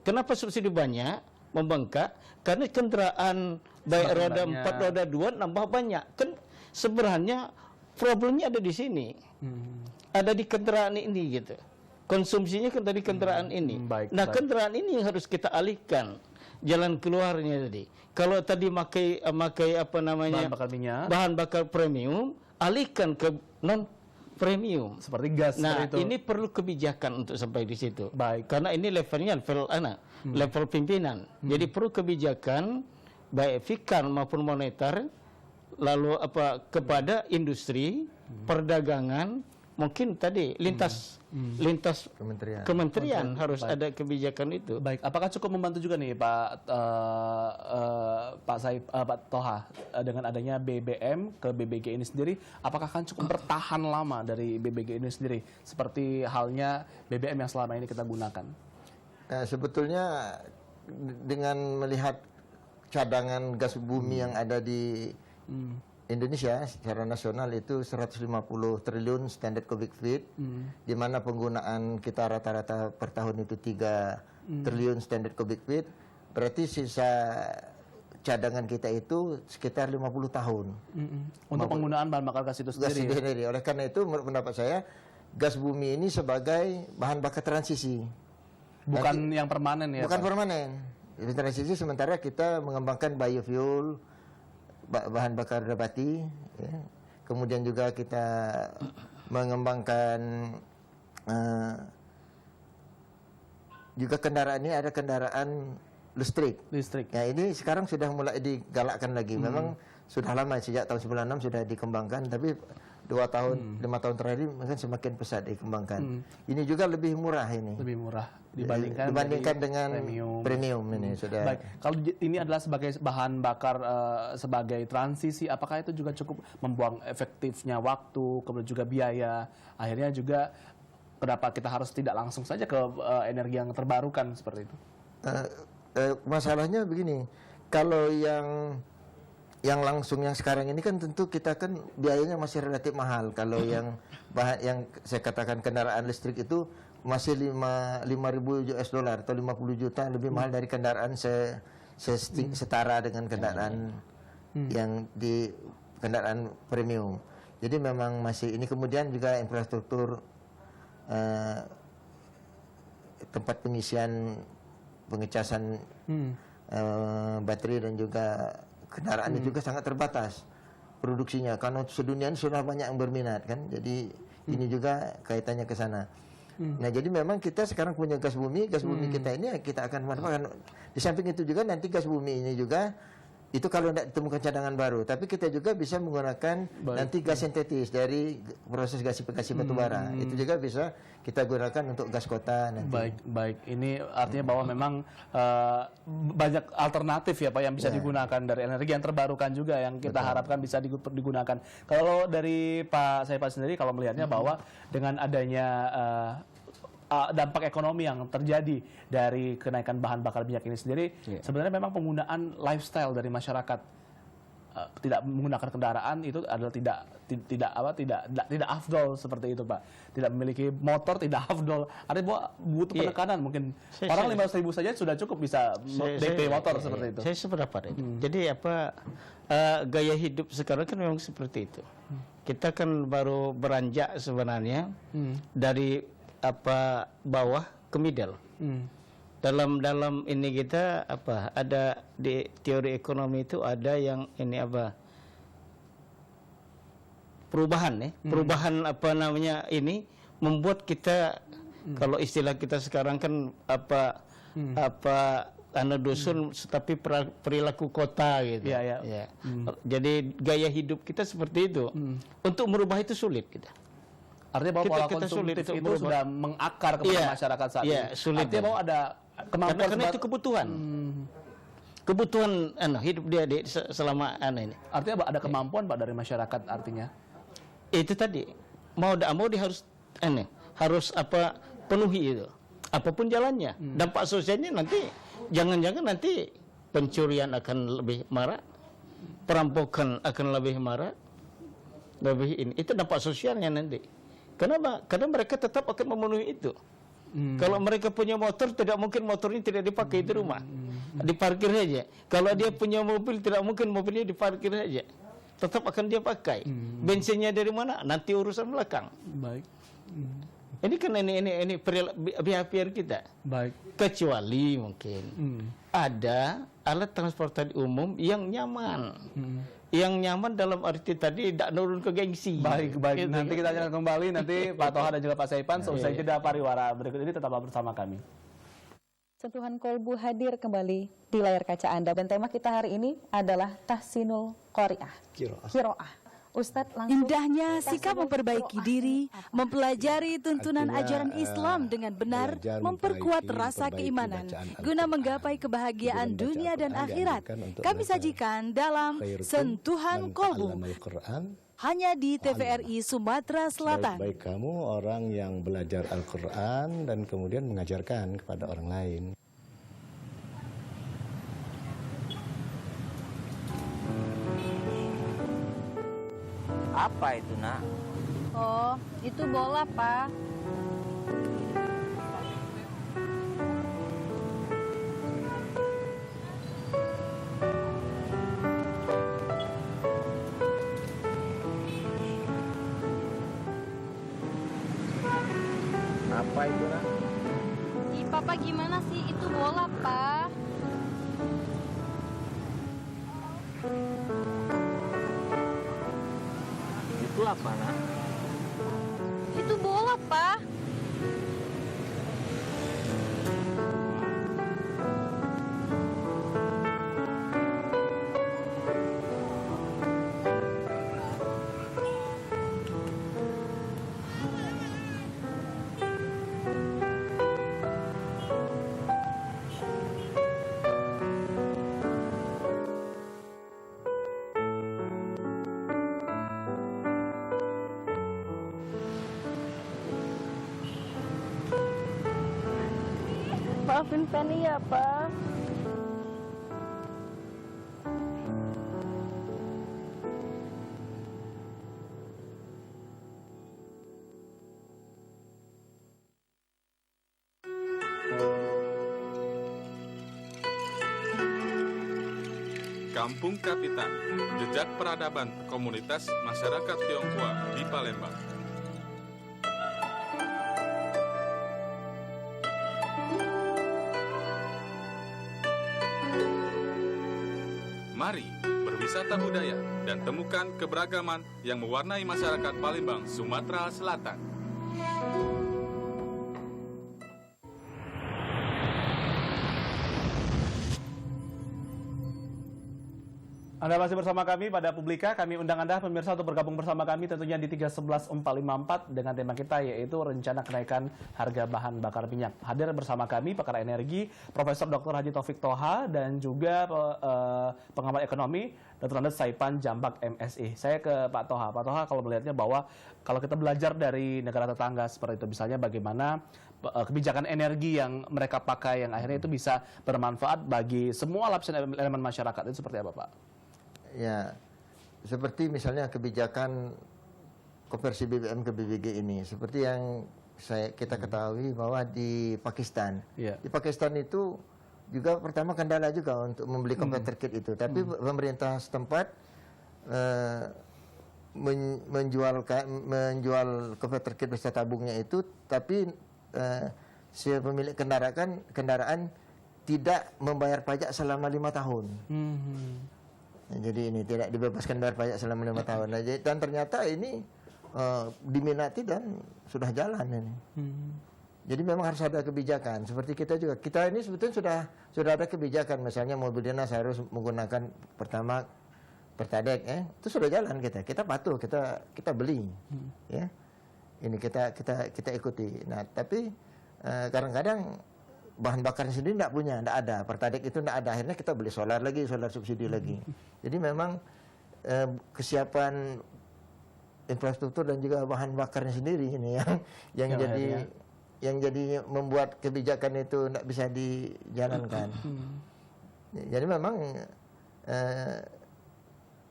Kenapa subsidi banyak membengkak? Karena kendaraan baik roda 4, roda 2 nambah banyak. Kan sebenarnya problemnya ada di sini. Ada di kendaraan ini gitu. Konsumsinya kan dari kendaraan ini. Kendaraan ini yang harus kita alihkan jalan keluarnya tadi. Kalau tadi makai bahan bakar premium, alihkan ke non premium seperti gas. Nah, ini perlu kebijakan untuk sampai di situ. Karena ini levelnya level pimpinan. Jadi perlu kebijakan baik fiskal maupun moneter, lalu kepada industri, perdagangan, mungkin tadi lintas kementerian harus ada kebijakan itu. Baik, apakah cukup membantu juga nih Pak Toha dengan adanya BBM ke BBG ini sendiri? Apakah akan cukup bertahan lama dari BBG ini sendiri seperti halnya BBM yang selama ini kita gunakan? Sebetulnya dengan melihat cadangan gas bumi yang ada di Indonesia secara nasional itu 150 triliun standard cubic feet, di mana penggunaan kita rata-rata per tahun itu 3 triliun standar kubik feet, berarti sisa cadangan kita itu sekitar 50 tahun. Untuk penggunaan bahan bakar gas itu Gas sendiri. sendiri. Oleh karena itu menurut pendapat saya gas bumi ini sebagai bahan bakar transisi. Bukan yang permanen ya, Bukan Pak? permanen. Jadi transisi sementara kita mengembangkan biofuel, bahan bakar nabati, ya. Kemudian juga kita mengembangkan juga kendaraan ini ada kendaraan listrik. Ya, ini sekarang sudah mulai digalakkan lagi. Memang sudah lama, sejak tahun 96 sudah dikembangkan, tapi 5 tahun terakhir mungkin semakin pesat dikembangkan. Ini juga lebih murah ini. Lebih murah dibandingkan dengan premium ini sudah. Baik, kalau ini adalah sebagai bahan bakar sebagai transisi, apakah itu juga cukup membuang efektifnya waktu, kemudian juga biaya? Akhirnya juga kenapa kita harus tidak langsung saja ke energi yang terbarukan seperti itu? Masalahnya begini, kalau yang langsung yang sekarang ini kan tentu kita kan biayanya masih relatif mahal. Kalau yang saya katakan kendaraan listrik itu masih 5.000 US dollar atau 50 juta lebih mahal dari kendaraan setara dengan kendaraan yang di kendaraan premium. Jadi memang masih ini, kemudian juga infrastruktur tempat pengisian pengecasan baterai dan juga kendaraan itu juga sangat terbatas produksinya karena sedunia ini sudah banyak yang berminat kan. Jadi ini juga kaitannya ke sana. Nah, jadi memang kita sekarang punya gas bumi kita ini kita akan manfaatkan. Di samping itu juga nanti gas bumi ini juga itu kalau tidak ditemukan cadangan baru, tapi kita juga bisa menggunakan nanti gas sintetis dari proses gasifikasi batu bara. Itu juga bisa kita gunakan untuk gas kota nanti. Baik. Ini artinya bahwa memang banyak alternatif ya Pak yang bisa digunakan dari energi yang terbarukan juga yang kita harapkan bisa digunakan. Kalau dari Pak Saiful sendiri kalau melihatnya bahwa dengan adanya dampak ekonomi yang terjadi dari kenaikan bahan bakar minyak ini sendiri, sebenarnya memang penggunaan lifestyle dari masyarakat tidak menggunakan kendaraan itu adalah tidak afdol seperti itu Pak. Tidak memiliki motor tidak afdol. Artinya bahwa butuh penekanan mungkin orang 500.000 saja sudah cukup bisa DP motor seperti itu. Saya sependapat itu. Jadi gaya hidup sekarang kan memang seperti itu. Kita kan baru beranjak sebenarnya dari bawah ke middle. Dalam ini kita ada di teori ekonomi itu ada yang ini perubahan perubahan ini membuat kita kalau istilah kita sekarang kan dusun tapi perilaku kota gitu. Ya. Jadi gaya hidup kita seperti itu. Untuk merubah itu sulit kita. Artinya bahwa pola konsumtif itu sudah mengakar kepada masyarakat saat ini. Sulit. Artinya bahwa ada kemampuan karena itu kebutuhan. Kebutuhan hidup dia selama ini. Artinya ada kemampuan Pak dari masyarakat artinya. Itu tadi. Mau tidak mau dia harus penuhi itu. Apapun jalannya. Dampak sosialnya nanti jangan-jangan nanti pencurian akan lebih marak, perampokan akan lebih marak. Itu dampak sosialnya nanti. Kenapa? Karena mereka tetap akan memenuhi itu. Kalau mereka punya motor, tidak mungkin motornya tidak dipakai di rumah. Diparkir saja. Kalau dia punya mobil, tidak mungkin mobilnya diparkir saja. Tetap akan dia pakai. Bensinnya dari mana? Nanti urusan belakang. Baik. Ini kan ini behavior kita. Baik. Kecuali mungkin ada alat transportasi umum yang nyaman. Yang nyaman dalam arti tadi tidak nurun ke gengsi. Baik. Gitu, nanti kita akan kembali nanti Pak Toha dan juga Pak Saipan seusai jeda pariwara berikut ini tetaplah bersama kami. Sentuhan Kolbu hadir kembali di layar kaca Anda dan tema kita hari ini adalah Tahsinul Qari'ah. Qiraah. Ustadz langsung. Indahnya sikap memperbaiki diri, mempelajari tuntunan ajaran Islam dengan benar, memperkuat rasa keimanan, guna menggapai kebahagiaan dunia dan akhirat. Kami sajikan dalam Sentuhan Kolbu, hanya di TVRI Sumatera Selatan. Baik kamu orang yang belajar Al-Quran dan kemudian mengajarkan kepada orang lain. Apa itu, Nak? Oh, itu bola, Pak. Apa itu, Nak? Ih, Papa gimana sih? Itu bola, Pa. Itu apa, Nak? Itu bola, Pa. Maafin Penny ya, Pa. Kampung Kapitan, jejak peradaban komunitas masyarakat Tionghoa di Palembang. Mari berwisata budaya dan temukan keberagaman yang mewarnai masyarakat Palembang, Sumatera Selatan. Anda masih bersama kami pada Publika. Kami undang Anda pemirsa untuk bergabung bersama kami tentunya di 311454 dengan tema kita yaitu rencana kenaikan harga bahan bakar minyak. Hadir bersama kami pakar energi Profesor Dr. Haji Taufik Toha dan juga pengamat ekonomi Dr. Andes Saipan Jambak MSI. Saya ke Pak Toha. Pak Toha, kalau melihatnya bahwa kalau kita belajar dari negara tetangga seperti itu, misalnya bagaimana kebijakan energi yang mereka pakai yang akhirnya itu bisa bermanfaat bagi semua lapisan elemen masyarakat, itu seperti apa, Pak? Ya, seperti misalnya kebijakan konversi BBM ke BBG ini, seperti yang kita ketahui bahwa di Pakistan, di Pakistan itu juga pertama kendala juga untuk membeli converter kit itu, tapi pemerintah setempat menjual converter kit beserta tabungnya itu, tapi si pemilik kendaraan tidak membayar pajak selama 5 tahun. Jadi ini tidak dibebaskan bayar pajak selama 5 tahun. Dan ternyata ini diminati dan sudah jalan ini. Jadi memang harus ada kebijakan. Seperti kita juga. Kita ini sebetulnya sudah ada kebijakan. Misalnya mobil dinas harus menggunakan pertama Pertadek, itu sudah jalan kita. Kita patuh, kita beli, ya. Ini kita ikuti. Nah, tapi kadang-kadang bahan bakarnya sendiri tidak ada. Pertadek itu tidak ada. Akhirnya kita beli solar subsidi lagi. Jadi memang kesiapan infrastruktur dan juga bahan bakarnya sendiri ini yang jadi membuat kebijakan itu tidak bisa dijalankan. Jadi memang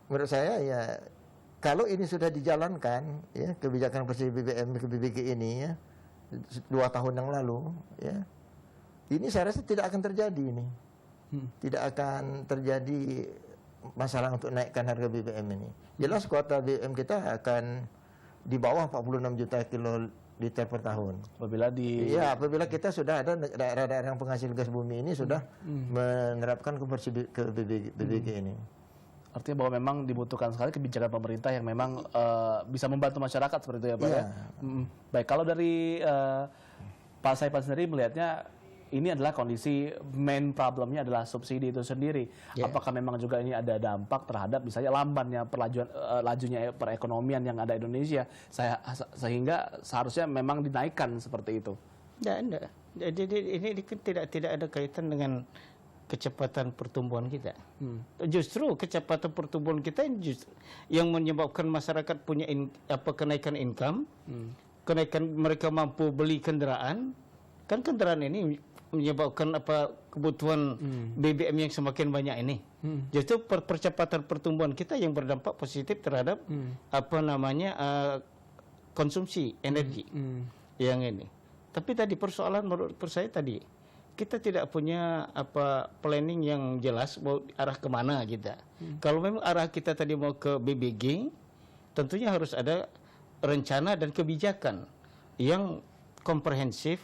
menurut saya ya kalau ini sudah dijalankan ya kebijakan konversi BBM ke BBG ini ya 2 tahun yang lalu ya. Ini saya rasa tidak akan terjadi ini. Tidak akan terjadi masalah untuk naikkan harga BBM ini. Jelas kuota BBM kita akan di bawah 46 juta kiloliter per tahun. Apabila kita sudah ada daerah-daerah yang penghasil gas bumi ini sudah menerapkan konversi ke BBG ini. Artinya bahwa memang dibutuhkan sekali kebijakan pemerintah yang memang bisa membantu masyarakat seperti itu ya, Pak. Ya? Baik, kalau dari Pak Saipan sendiri melihatnya ini adalah kondisi main problemnya adalah subsidi itu sendiri. Apakah memang juga ini ada dampak terhadap misalnya lambannya lajunya perekonomian yang ada di Indonesia sehingga seharusnya memang dinaikkan seperti itu? Tidak. Jadi ini tidak ada kaitan dengan kecepatan pertumbuhan kita. Justru kecepatan pertumbuhan kita yang menyebabkan masyarakat punya kenaikan income, kenaikan mereka mampu beli kendaraan. Kan kendaraan ini menyebabkan kebutuhan BBM yang semakin banyak ini. Justru percepatan pertumbuhan kita yang berdampak positif terhadap konsumsi energi yang ini. Tapi tadi persoalan menurut saya tadi kita tidak punya planning yang jelas mau arah kemana kita. Kalau memang arah kita tadi mau ke BBG, tentunya harus ada rencana dan kebijakan yang komprehensif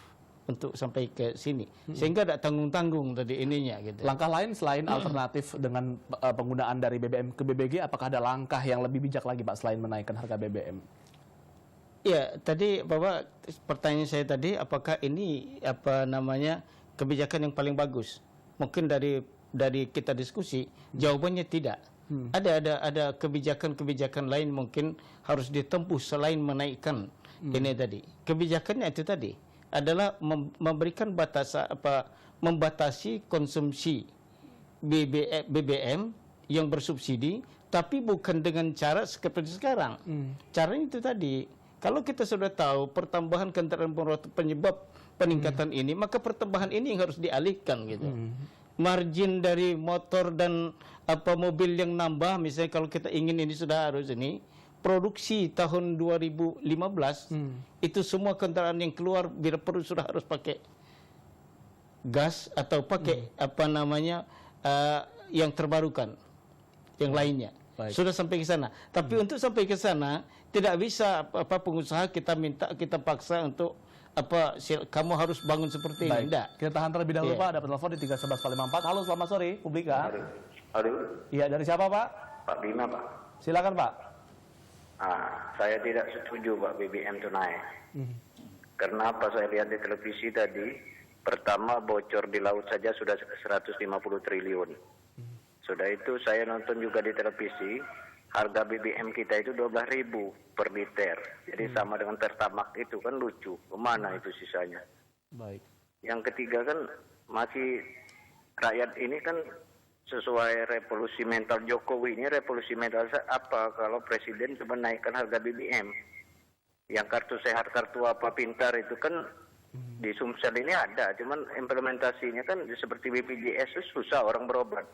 untuk sampai ke sini, sehingga tidak tanggung-tanggung tadi ininya gitu. Langkah lain selain alternatif dengan penggunaan dari BBM ke BBG, apakah ada langkah yang lebih bijak lagi Pak selain menaikkan harga BBM? Ya, tadi Bapak pertanyaan saya tadi, apakah ini kebijakan yang paling bagus? Mungkin dari kita diskusi, jawabannya tidak. Ada kebijakan-kebijakan lain mungkin harus ditempuh selain menaikkan ini tadi. Kebijakannya itu tadi adalah memberikan membatasi konsumsi BBM yang bersubsidi, tapi bukan dengan cara seperti sekarang. Caranya itu tadi, kalau kita sudah tahu pertambahan kendaraan bermotor penyebab peningkatan ini, maka pertambahan ini yang harus dialihkan gitu. Margin dari motor dan mobil yang nambah, misalnya kalau kita ingin ini sudah harus ini produksi tahun 2015 itu semua kendaraan yang keluar bila perlu sudah harus pakai gas atau pakai yang terbarukan, yang lainnya. Sudah sampai ke sana. Tapi untuk sampai ke sana tidak bisa pengusaha kita paksa untuk kamu harus bangun seperti ini. Tidak. Kita tahan terlebih dahulu Pak, ada penelpon di 31144. Halo, selamat sore Publika. Halo. Iya, dari siapa Pak? Pak Bima, Pak. Silakan Pak. Saya tidak setuju Pak BBM itu naik. Karena apa, saya lihat di televisi tadi, pertama bocor di laut saja sudah 150 triliun. Sudah itu saya nonton juga di televisi, harga BBM kita itu 12.000 per liter. Jadi sama dengan Pertamax itu, kan lucu. Kemana itu sisanya? Baik. Yang ketiga kan masih rakyat ini kan sesuai revolusi mental Jokowi. Ini revolusi mental apa kalau presiden cuma naikkan harga BBM? Yang kartu sehat, kartu apa pintar itu kan di Sumsel ini ada, cuman implementasinya kan seperti BPJS itu susah orang berobat.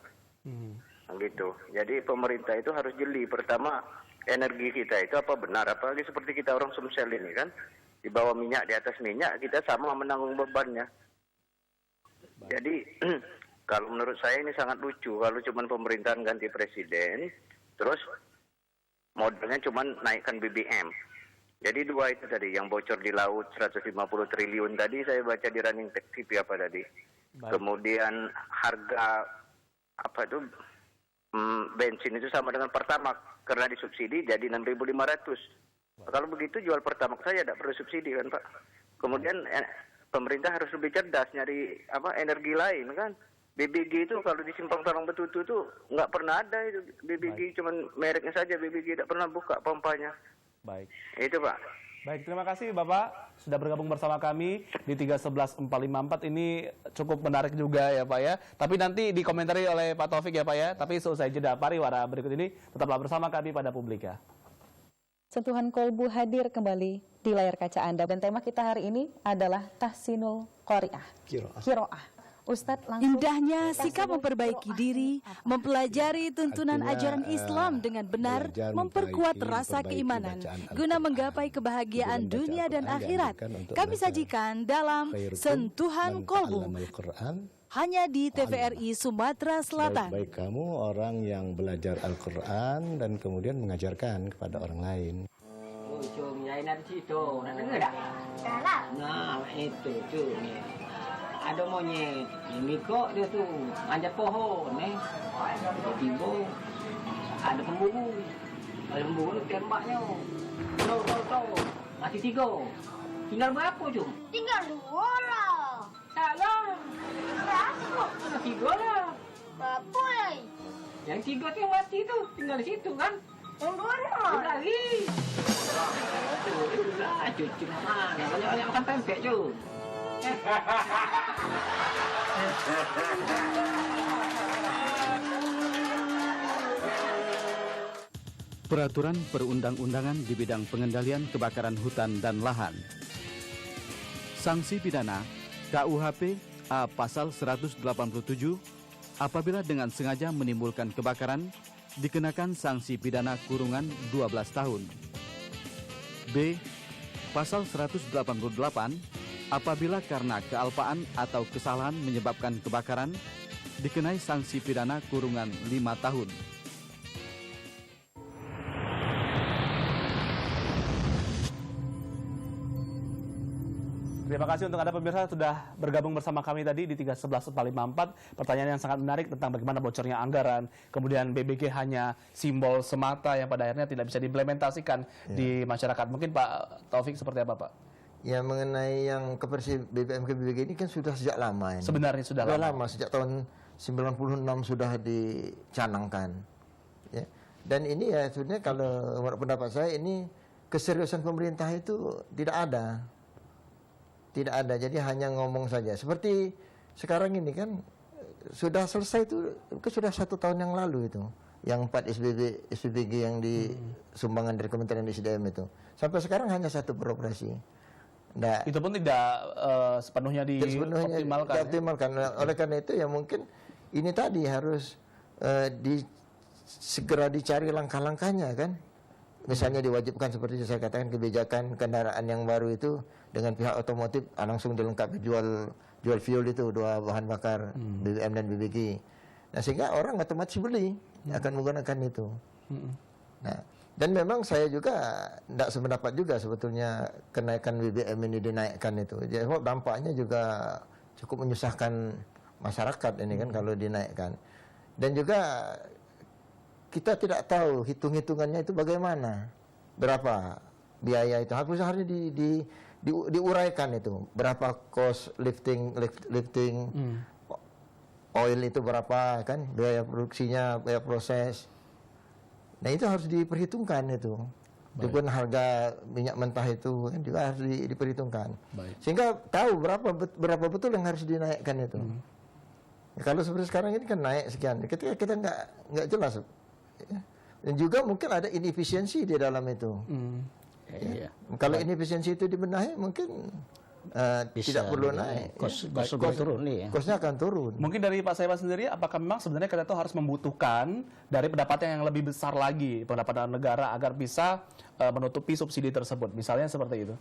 Gitu. Jadi pemerintah itu harus jeli. Pertama, energi kita itu apa benar, apalagi seperti kita orang Sumsel ini kan, di bawah minyak, di atas minyak, kita sama menanggung bebannya. Jadi kalau menurut saya ini sangat lucu kalau cuman pemerintahan ganti presiden, terus modalnya cuman naikkan BBM. Jadi dua itu tadi, yang bocor di laut 150 triliun tadi saya baca di Running Tech TV apa tadi. Kemudian harga bensin itu sama dengan Pertamax karena disubsidi jadi 6.500. Kalau begitu jual Pertamax saya tidak perlu subsidi kan Pak. Kemudian pemerintah harus lebih cerdas nyari energi lain kan. BBG itu kalau di Simpang Talang Betutu itu nggak pernah ada itu BBG, cuman mereknya saja BBG, tidak pernah buka pompanya. Baik. Itu Pak. Baik, terima kasih Bapak sudah bergabung bersama kami di 311-454. Ini cukup menarik juga ya Pak ya. Tapi nanti dikomentari oleh Pak Taufik ya Pak ya. Tapi selesai jeda pariwara berikut ini, tetaplah bersama kami pada Publika. Sentuhan Kolbu hadir kembali di layar kaca Anda. Dan tema kita hari ini adalah Tahsinul Qori'ah. Kiro'ah. Ustadz langsung. Indahnya sikap memperbaiki diri, mempelajari tuntunan ajaran Islam dengan benar, memperkuat rasa keimanan, guna menggapai kebahagiaan dunia dan akhirat. Kami sajikan dalam Sentuhan Kolbu, hanya di TVRI Sumatera Selatan. Baik kamu orang yang belajar Al-Quran dan kemudian mengajarkan kepada orang lain. Nah, itu tuh. Ada monyet, ini kok dia tuh manjat pohon, tiba-tiba ada pemburu, tembaknya, tahu, mati 3, tinggal berapa Jum? Tinggal 2 lah. Salah, Berapa? 3 lah. Berapa lah? Yang 3 tuh yang mati tuh, tinggal di situ kan? Yang 2 lah. Lagi. Udah, cuci mana? Banyak makan pempek Jum. Peraturan perundang-undangan di bidang pengendalian kebakaran hutan dan lahan. Sanksi pidana KUHP A pasal 187 apabila dengan sengaja menimbulkan kebakaran dikenakan sanksi pidana kurungan 12 tahun. B pasal 188 apabila karena kealpaan atau kesalahan menyebabkan kebakaran, dikenai sanksi pidana kurungan 5 tahun. Terima kasih untuk Anda pemirsa sudah bergabung bersama kami tadi di 311-454. Pertanyaan yang sangat menarik tentang bagaimana bocornya anggaran, kemudian BBG hanya simbol semata yang pada akhirnya tidak bisa diimplementasikan di masyarakat. Mungkin Pak Taufik seperti apa, Pak? Ya, mengenai yang konversi BBM ke BBG ini kan sudah sejak lama ini. Sebenarnya sudah lama. Sejak tahun 96 sudah dicanangkan. Ya. Dan ini ya sebenarnya kalau menurut pendapat saya ini keseriusan pemerintah itu tidak ada. Tidak ada, jadi hanya ngomong saja. Seperti sekarang ini kan sudah selesai itu sudah 1 tahun yang lalu itu. Yang 4 SPBG yang disumbangan dari Kementerian SDM itu. Sampai sekarang hanya 1 beroperasi. Nah, itu pun tidak sepenuhnya dioptimalkan. Oleh karena itu ya mungkin ini tadi harus segera dicari langkah-langkahnya kan. Misalnya diwajibkan seperti saya katakan kebijakan kendaraan yang baru itu dengan pihak otomotif langsung dilengkapi jual fuel itu 2 bahan bakar BBM dan BBG. Nah, sehingga orang otomatis beli akan menggunakan itu. Nah, dan memang saya juga tidak sependapat juga sebetulnya kenaikan BBM ini dinaikkan itu. Jadi dampaknya juga cukup menyusahkan masyarakat ini kan kalau dinaikkan. Dan juga kita tidak tahu hitung-hitungannya itu bagaimana, berapa biaya itu. Harusnya diuraikan itu, berapa cost lifting oil itu berapa kan, biaya produksinya, biaya proses. Nah itu harus diperhitungkan itu. Juga harga minyak mentah itu kan juga harus diperhitungkan. Sehingga tahu berapa betul yang harus dinaikkan itu. Kalau seperti sekarang ini kan naik sekian, ketika kita nggak jelas. Dan juga mungkin ada inefisiensi di dalam itu. Kalau inefisiensi itu dibenahi mungkin tidak perlu naik. Kosnya akan turun. Mungkin dari Pak Saiman sendiri, apakah memang sebenarnya kita tuh harus membutuhkan dari pendapatan yang lebih besar lagi, pendapatan negara agar bisa menutupi subsidi tersebut? Misalnya seperti itu.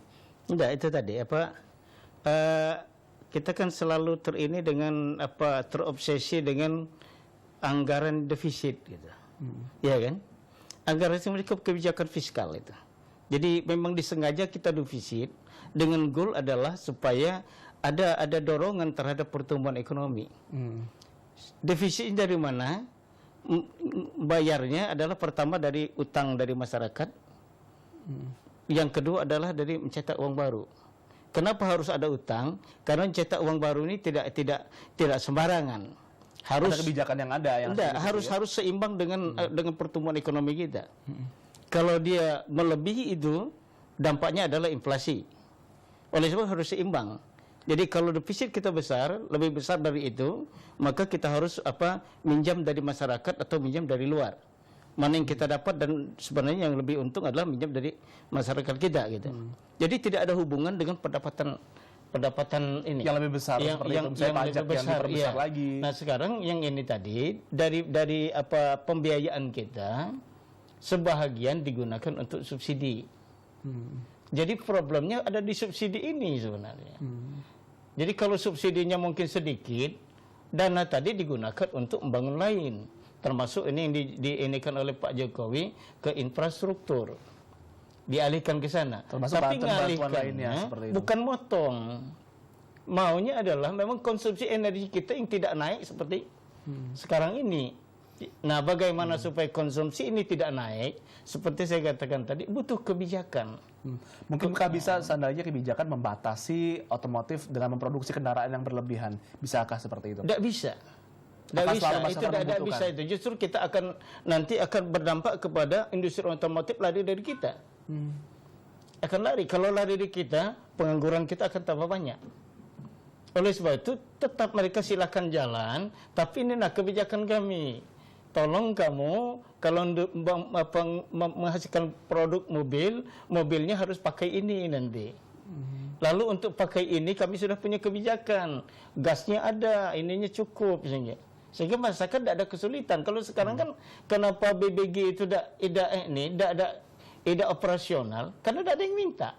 Enggak, itu tadi kita kan selalu terobsesi dengan anggaran defisit gitu. Ya kan? Anggaran itu mereka kebijakan fiskal itu. Jadi memang disengaja kita defisit dengan goal adalah supaya ada dorongan terhadap pertumbuhan ekonomi. Defisit dari mana? Bayarnya adalah pertama dari utang dari masyarakat. Yang kedua adalah dari mencetak uang baru. Kenapa harus ada utang? Karena mencetak uang baru ini tidak sembarangan. Harus ada kebijakan yang ada yang harus seimbang dengan pertumbuhan ekonomi kita. Kalau dia melebihi itu, dampaknya adalah inflasi. Oleh sebab harus seimbang. Jadi kalau defisit kita besar, lebih besar dari itu, maka kita harus minjam dari masyarakat atau minjam dari luar. Mana yang kita dapat, dan sebenarnya yang lebih untung adalah minjam dari masyarakat kita gitu. Jadi tidak ada hubungan dengan pendapatan ini yang lebih besar, yang pajak lebih besar, yang diperbesar lagi. Nah sekarang yang ini tadi dari pembiayaan kita sebahagian digunakan untuk subsidi. Jadi problemnya ada di subsidi ini sebenarnya. Jadi kalau subsidinya mungkin sedikit, dana tadi digunakan untuk membangun lain, termasuk ini yang diinikan oleh Pak Jokowi ke infrastruktur. Dialihkan ke sana. Tapi ngalihkannya bukan motong. Maunya adalah memang konsumsi energi kita yang tidak naik seperti sekarang ini. Nah, bagaimana supaya konsumsi ini tidak naik? Seperti saya katakan tadi, butuh kebijakan. Mungkinkah bisa seandainya kebijakan membatasi otomotif dengan memproduksi kendaraan yang berlebihan? Bisakah seperti itu? Tidak bisa. Tidak bisa. Itu tidak bisa itu. Justru kita nanti akan berdampak kepada industri otomotif lari dari kita. Akan lari. Kalau lari dari kita, pengangguran kita akan tambah banyak. Oleh sebab itu, tetap mereka silakan jalan, tapi inilah kebijakan kami. Tolong kamu, kalau menghasilkan produk mobilnya harus pakai ini nanti. Lalu untuk pakai ini, kami sudah punya kebijakan. Gasnya ada, ininya cukup. Sehingga masyarakat tidak ada kesulitan. Kalau sekarang kan, kenapa BBG itu tidak operasional, karena tidak ada yang minta.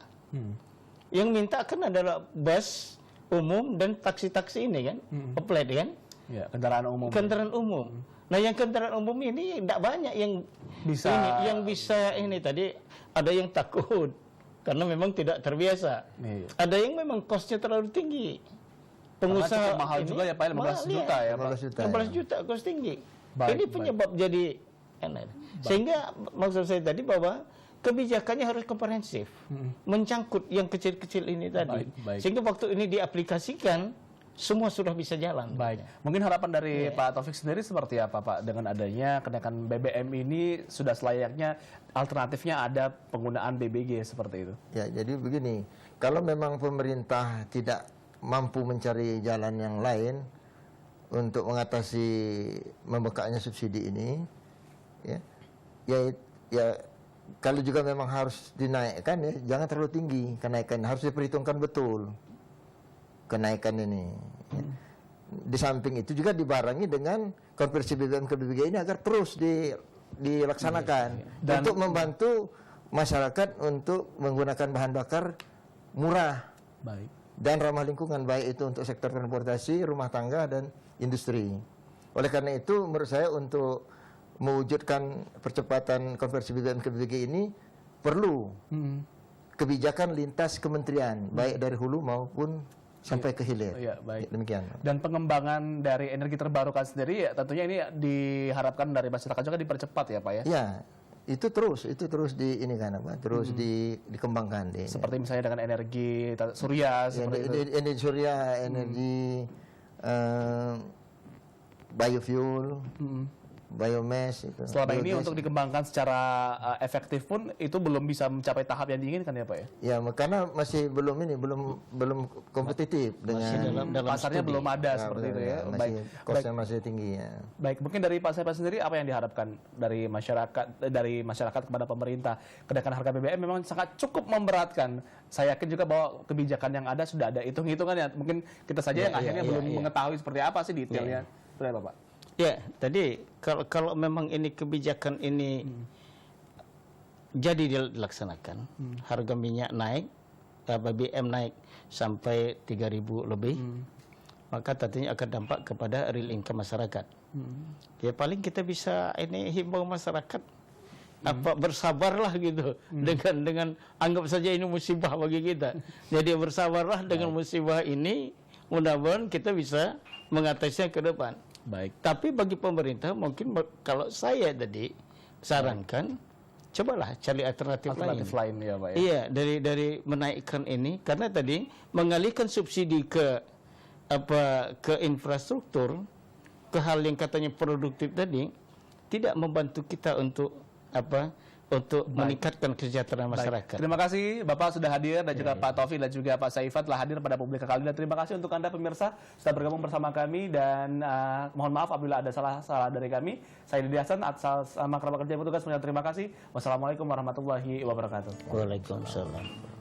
Yang minta kan adalah bus umum dan taksi-taksi ini kan, oplet kan? Ya, kendaraan umum. Kendaraan umum. Nah, yang kendaraan umum ini tidak banyak yang bisa ini tadi ada yang takut. karena memang tidak terbiasa. Iya. Ada yang memang kosnya terlalu tinggi. Pengusaha cukup mahal juga ya Pak, 15 juta ya Pak. 15 juta kos tinggi. Baik, Ini penyebab jadi enak. Sehingga maksud saya tadi bahwa kebijakannya harus komprehensif, mencangkut yang kecil-kecil ini tadi. Baik. Sehingga waktu ini diaplikasikan, semua sudah bisa jalan. Baik. Mungkin harapan dari Pak Taufik sendiri seperti apa Pak? Dengan adanya kenaikan BBM ini sudah selayaknya alternatifnya ada penggunaan BBG seperti itu. Ya, jadi begini, kalau memang pemerintah tidak mampu mencari jalan yang lain untuk mengatasi membekaknya subsidi ini, ya kalau juga memang harus dinaikkan ya, jangan terlalu tinggi kenaikan, harus diperhitungkan betul kenaikan ini. Ya. Di samping itu juga dibarengi dengan konversi BBM ke BBG ini agar terus dilaksanakan untuk membantu masyarakat untuk menggunakan bahan bakar murah. Baik. Dan ramah lingkungan, baik itu untuk sektor transportasi, rumah tangga, dan industri. Oleh karena itu, menurut saya untuk mewujudkan percepatan konversi BBM ke BBG ini perlu kebijakan lintas kementerian, baik dari hulu maupun sampai ke hilir. Iya, baik. Demikian. Dan pengembangan dari energi terbarukan sendiri ya tentunya ini diharapkan dari masyarakat juga dipercepat ya Pak ya? Ya, itu terus dikembangkan. Seperti misalnya dengan energi surya, seperti itu. Energi surya, energi biofuel, biomass itu. Selama ini untuk dikembangkan secara efektif pun itu belum bisa mencapai tahap yang diinginkan ya Pak ya? Ya, karena masih belum kompetitif dengan pasarnya belum ada seperti itu ya. Baik, kosnya masih tinggi ya. Baik, mungkin dari Pak Saifat sendiri apa yang diharapkan dari masyarakat kepada pemerintah? Kenaikan harga BBM memang sangat cukup memberatkan. Saya yakin juga bahwa kebijakan yang ada sudah ada hitung-hitungan ya. Mungkin kita saja yang akhirnya belum mengetahui seperti apa sih detailnya. Seperti apa Pak? Ya, tadi kalau memang ini kebijakan ini jadi dilaksanakan, harga minyak naik, BBM naik sampai 3.000 lebih, maka tentunya akan dampak kepada real income masyarakat. Ya paling kita bisa ini himbau masyarakat bersabarlah gitu dengan anggap saja ini musibah bagi kita. Jadi bersabarlah dengan musibah ini, mudah-mudahan kita bisa mengatasinya ke depan. Baik. Tapi bagi pemerintah mungkin kalau saya tadi sarankan, cobalah cari alternatif lain ya Pak ya. Iya, dari menaikkan ini karena tadi mengalihkan subsidi ke infrastruktur, ke hal yang katanya produktif tadi tidak membantu kita untuk meningkatkan kesejahteraan masyarakat. Terima kasih Bapak sudah hadir dan juga Pak Taufik dan juga Pak Saifat telah hadir pada Publika kali ini. Dan terima kasih untuk Anda pemirsa sudah bergabung bersama kami dan mohon maaf apabila ada salah dari kami. Saya Didi Hasan atas nama kerabat kerja petugas. Terima kasih. Wassalamualaikum warahmatullahi wabarakatuh. Waalaikumsalam.